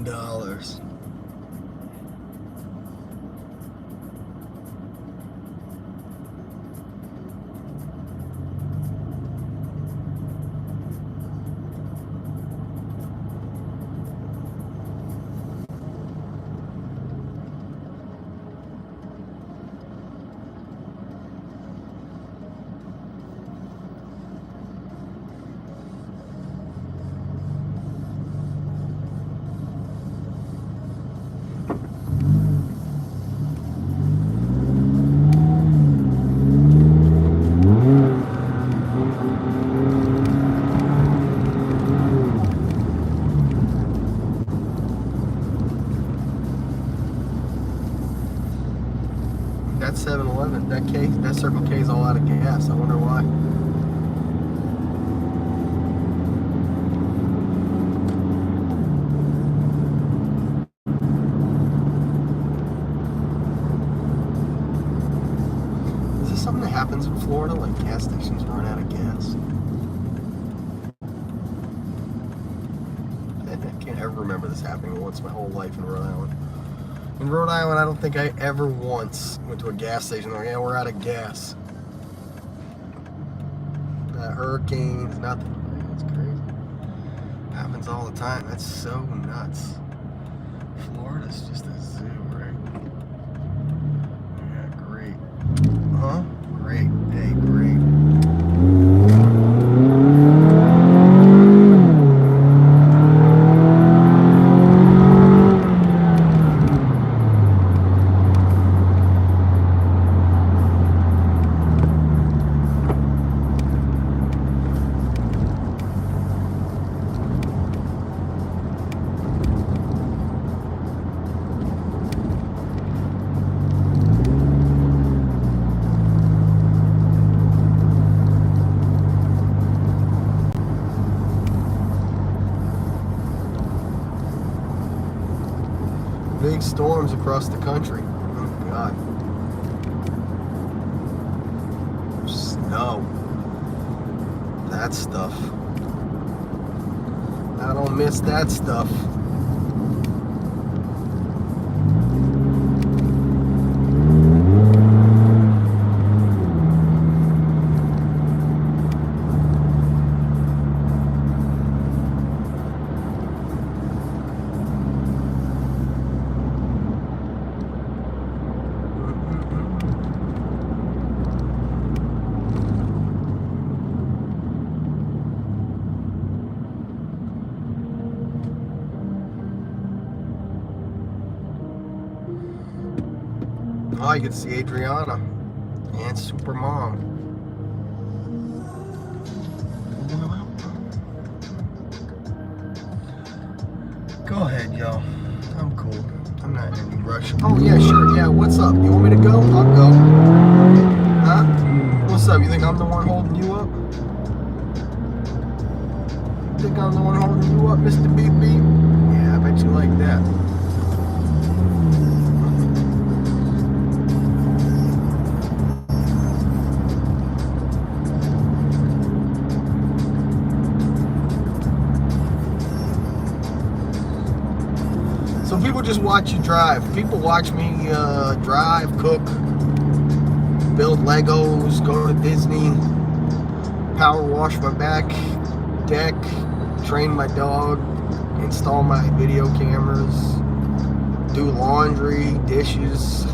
That 7-Eleven, that Circle K is all out of gas. I wonder why. Is this something that happens in Florida, like gas stations run out of gas? I can't ever remember this happening once my whole life in Rhode Island. In Rhode Island, I don't think I ever once went to a gas station like, yeah, we're out of gas. Hurricanes, nothing. That's crazy. Happens all the time. That's so nuts. Florida's just a zoo, right? Yeah, great. Huh? Great. Hey, great. Big storms across the country. Oh God. Snow. That stuff. I don't miss that stuff. Oh, you can see Adriana and Supermom. Go ahead, yo. I'm cool. I'm not in any rush. Oh, yeah, sure. Yeah, what's up? You want me to go? I'll go. Huh? What's up? You think I'm the one holding you up? You think I'm the one holding People just watch you drive. People watch me drive, cook, build Legos, go to Disney, power wash my back deck, train my dog, install my video cameras, do laundry, dishes.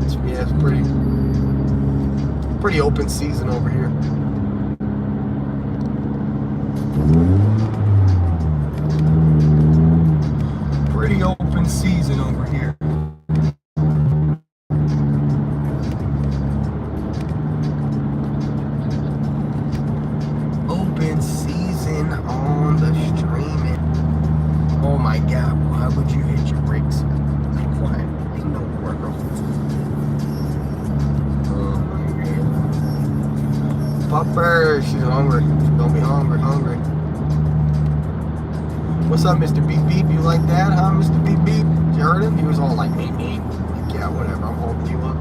It's pretty open season over here. Pretty open season over here. Open season on the streaming. Oh my God, why would you hit your brakes? Why? Ain't no world. Pupper, she's hungry. She's gonna be hungry. What's up, Mr. Beep Beep? You like that, huh, Mr. Beep Beep? You heard him? He was all like, beep beep. Like, yeah, whatever, I'm holding you up.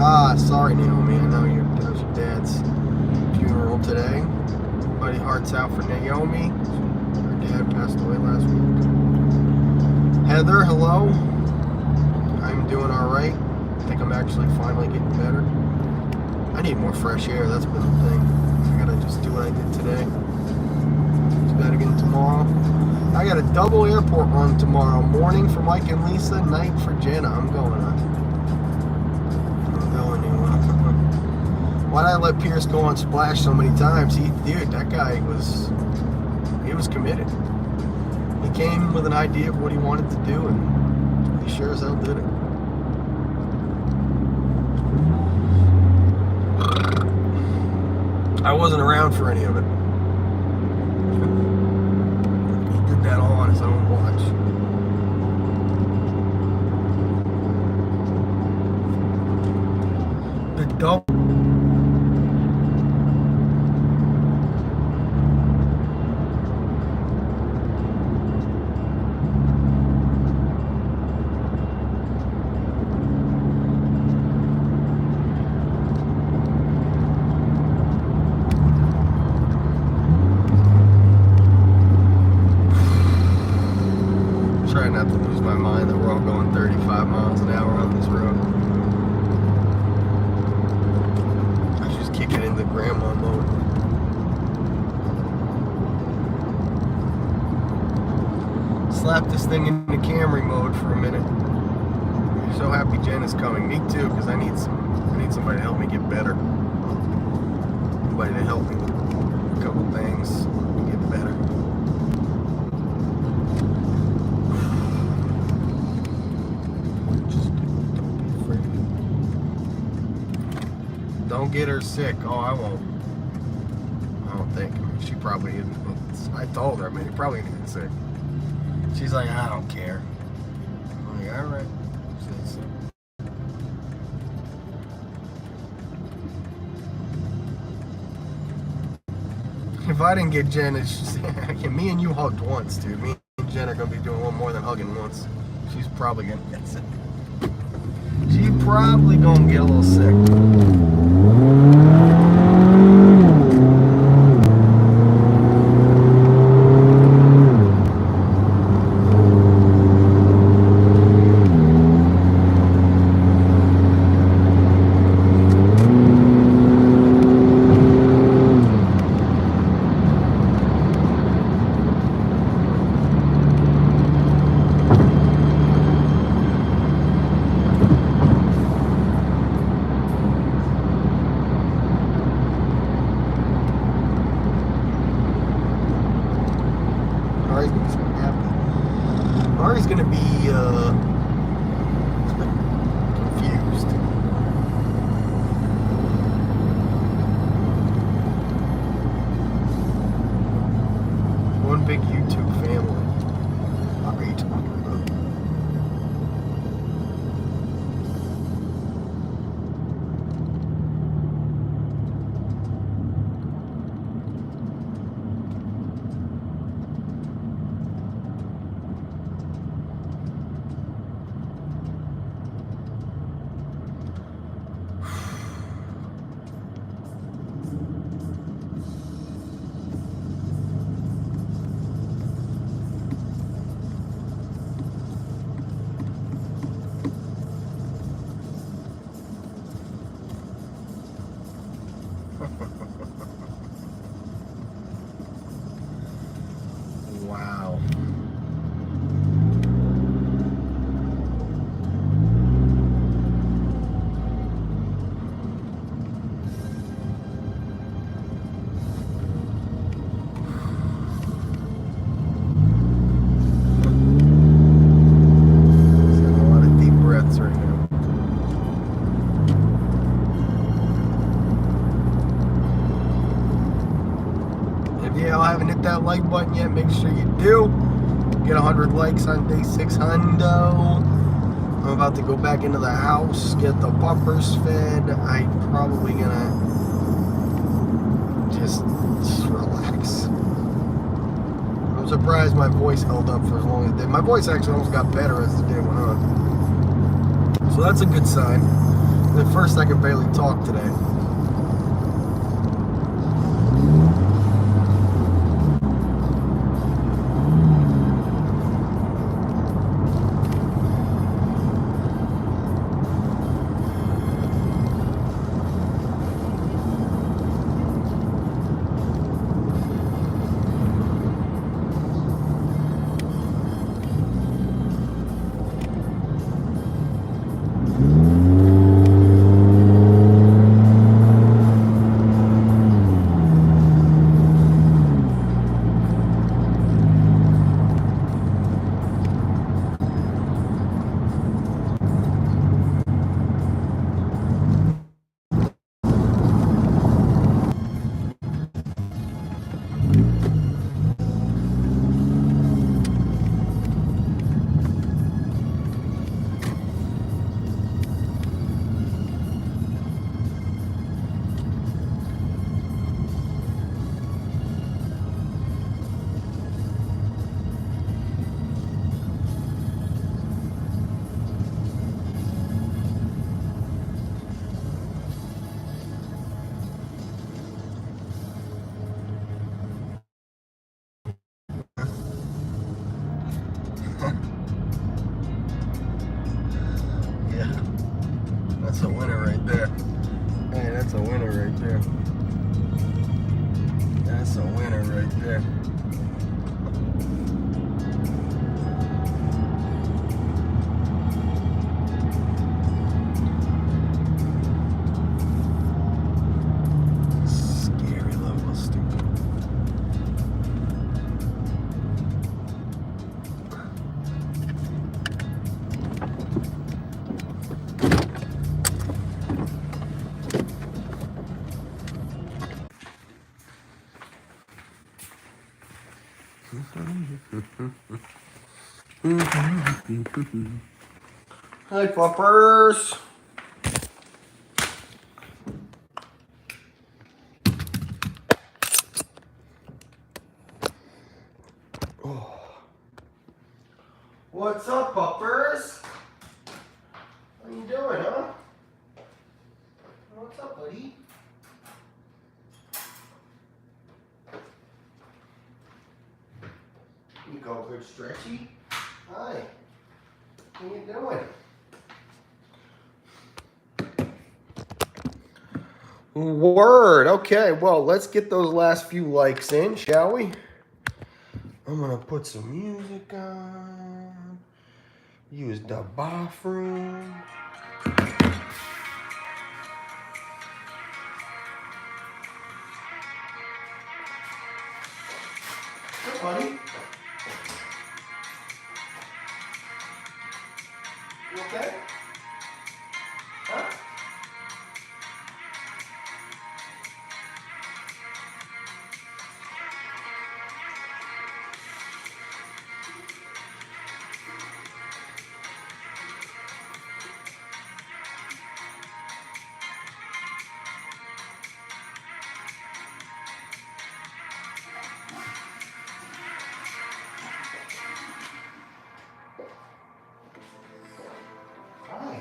Ah, sorry, Naomi. I know that was your dad's funeral today. Everybody hearts out for Naomi. Her dad passed away last week. Heather, hello. I'm doing alright. I think I'm actually finally getting better. I need more fresh air. That's been the thing. I gotta just do what I did today. Do that again tomorrow. I got a double airport run tomorrow. Morning for Mike and Lisa, night for Jenna. I'm going on. Why did I let Pierce go on Splash so many times? Dude, that guy he was committed. He came with an idea of what he wanted to do, and he sure as hell did it. I wasn't around for any of it. He did that all on his own watch. The double. Trying not to lose my mind that we're all going 35 miles an hour on this road. I should just kick it into grandma mode. Slap this thing into Camry mode for a minute. I'm so happy Jen is coming. Me too, because I need somebody to help me get better. Somebody to help me with a couple things to get better. Don't get her sick. Oh, I won't. I don't think. She probably isn't. I told her, man, you probably didn't get sick. She's like, I don't care. I'm like, alright. If I didn't get Jen, it's just, me and you hugged once, dude. Me and Jen are going to be doing a little more than hugging once. She's probably going to get sick. She's probably going to get a little sick. Ari's gonna be confused. One big YouTube family. What are you talking about? hit that like button yet, make sure you do. Get 100 likes on day 600. I'm about to go back into the house, get the puppers fed. I'm probably gonna just relax. I'm surprised my voice held up for as long as it did. My voice actually almost got better as the day went on. So that's a good sign. At first I could barely talk today. Yeah, that's a winner right there. Hey, that's a winner right there. That's a winner right there. Scary level of stupid. Hi, puppers. Oh. What's up, puppers? How you doing, huh? What's up, buddy? You go good, stretchy. Hi. How you doing? Word. Okay, well, let's get those last few likes in, shall we? I'm gonna put some music on. Use the bathroom. Hey, buddy. You okay? Huh? Hi.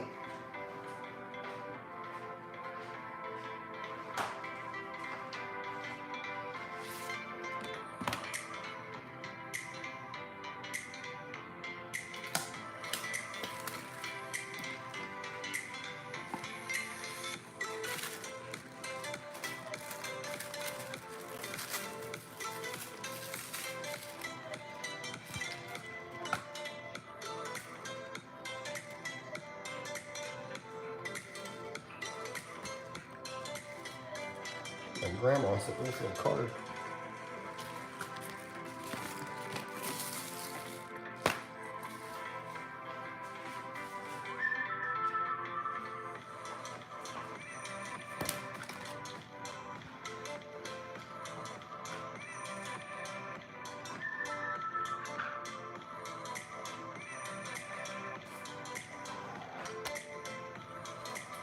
My grandma said this is a card.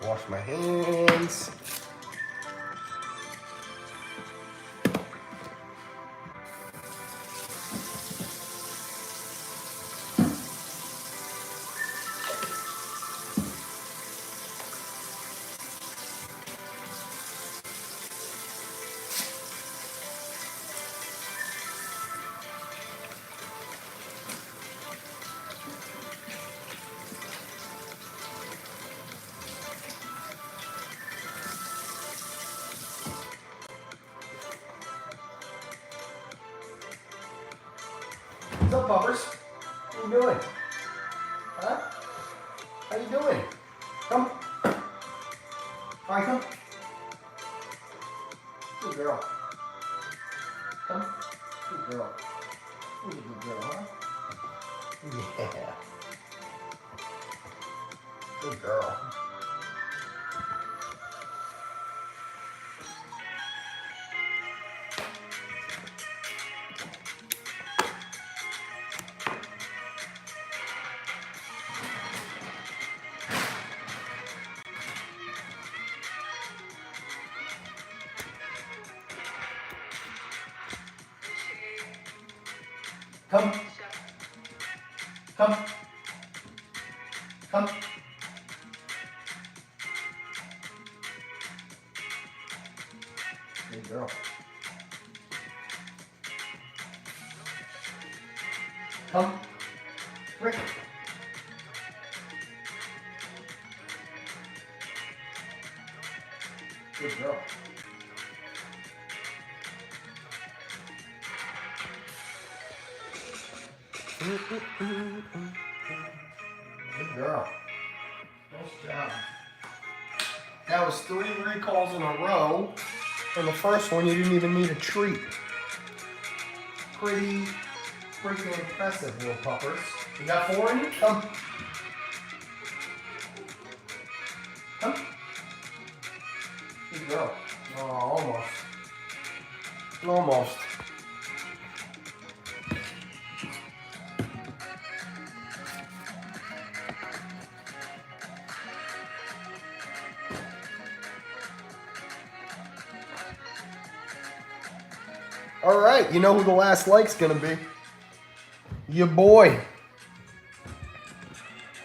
Wash my hands. What's up, puppers? What are you doing? Huh? How you doing? Come. Alright, come. Good girl. Come. Good girl. Who's a good girl, huh? Yeah. Good girl. Come. Come. Come. Good girl. Come. Rick. Good girl. Good girl. Nice job. That was 3 recalls in a row. And the first one, you didn't even need a treat. Pretty freaking impressive, little puppers. You got 4 in you? Come. Come. Good girl. Oh, almost. Almost. All right, you know who the last like's gonna be? Your boy.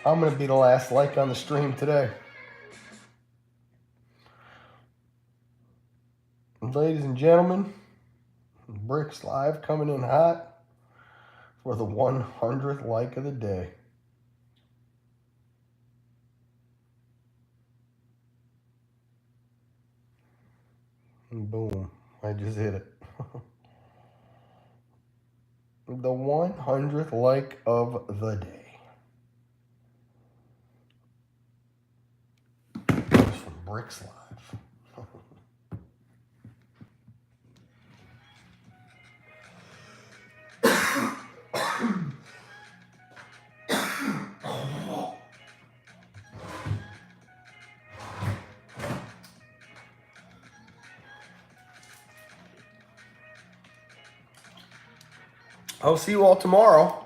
I'm gonna be the last like on the stream today. Ladies and gentlemen, Bricks Live coming in hot for the 100th like of the day. And boom, I just hit it. The 100th like of the day. It's from Bricks Live. I'll see you all tomorrow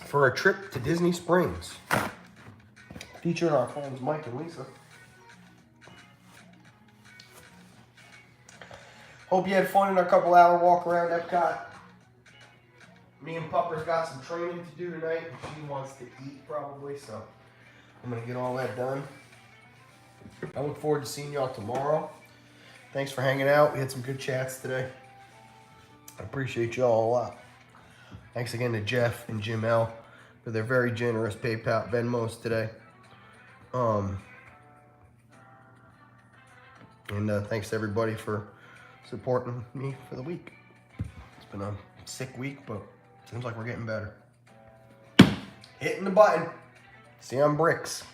for a trip to Disney Springs, featuring our friends Mike and Lisa. Hope you had fun in our couple-hour walk around Epcot. Me and Pupper's got some training to do tonight. She wants to eat probably, so I'm gonna get all that done. I look forward to seeing y'all tomorrow. Thanks for hanging out. We had some good chats today. I appreciate y'all a lot. Thanks again to Jeff and Jim L for their very generous PayPal Venmos today. And thanks to everybody for supporting me for the week. It's been a sick week, but seems like we're getting better. Hitting the button. See you on Bricks.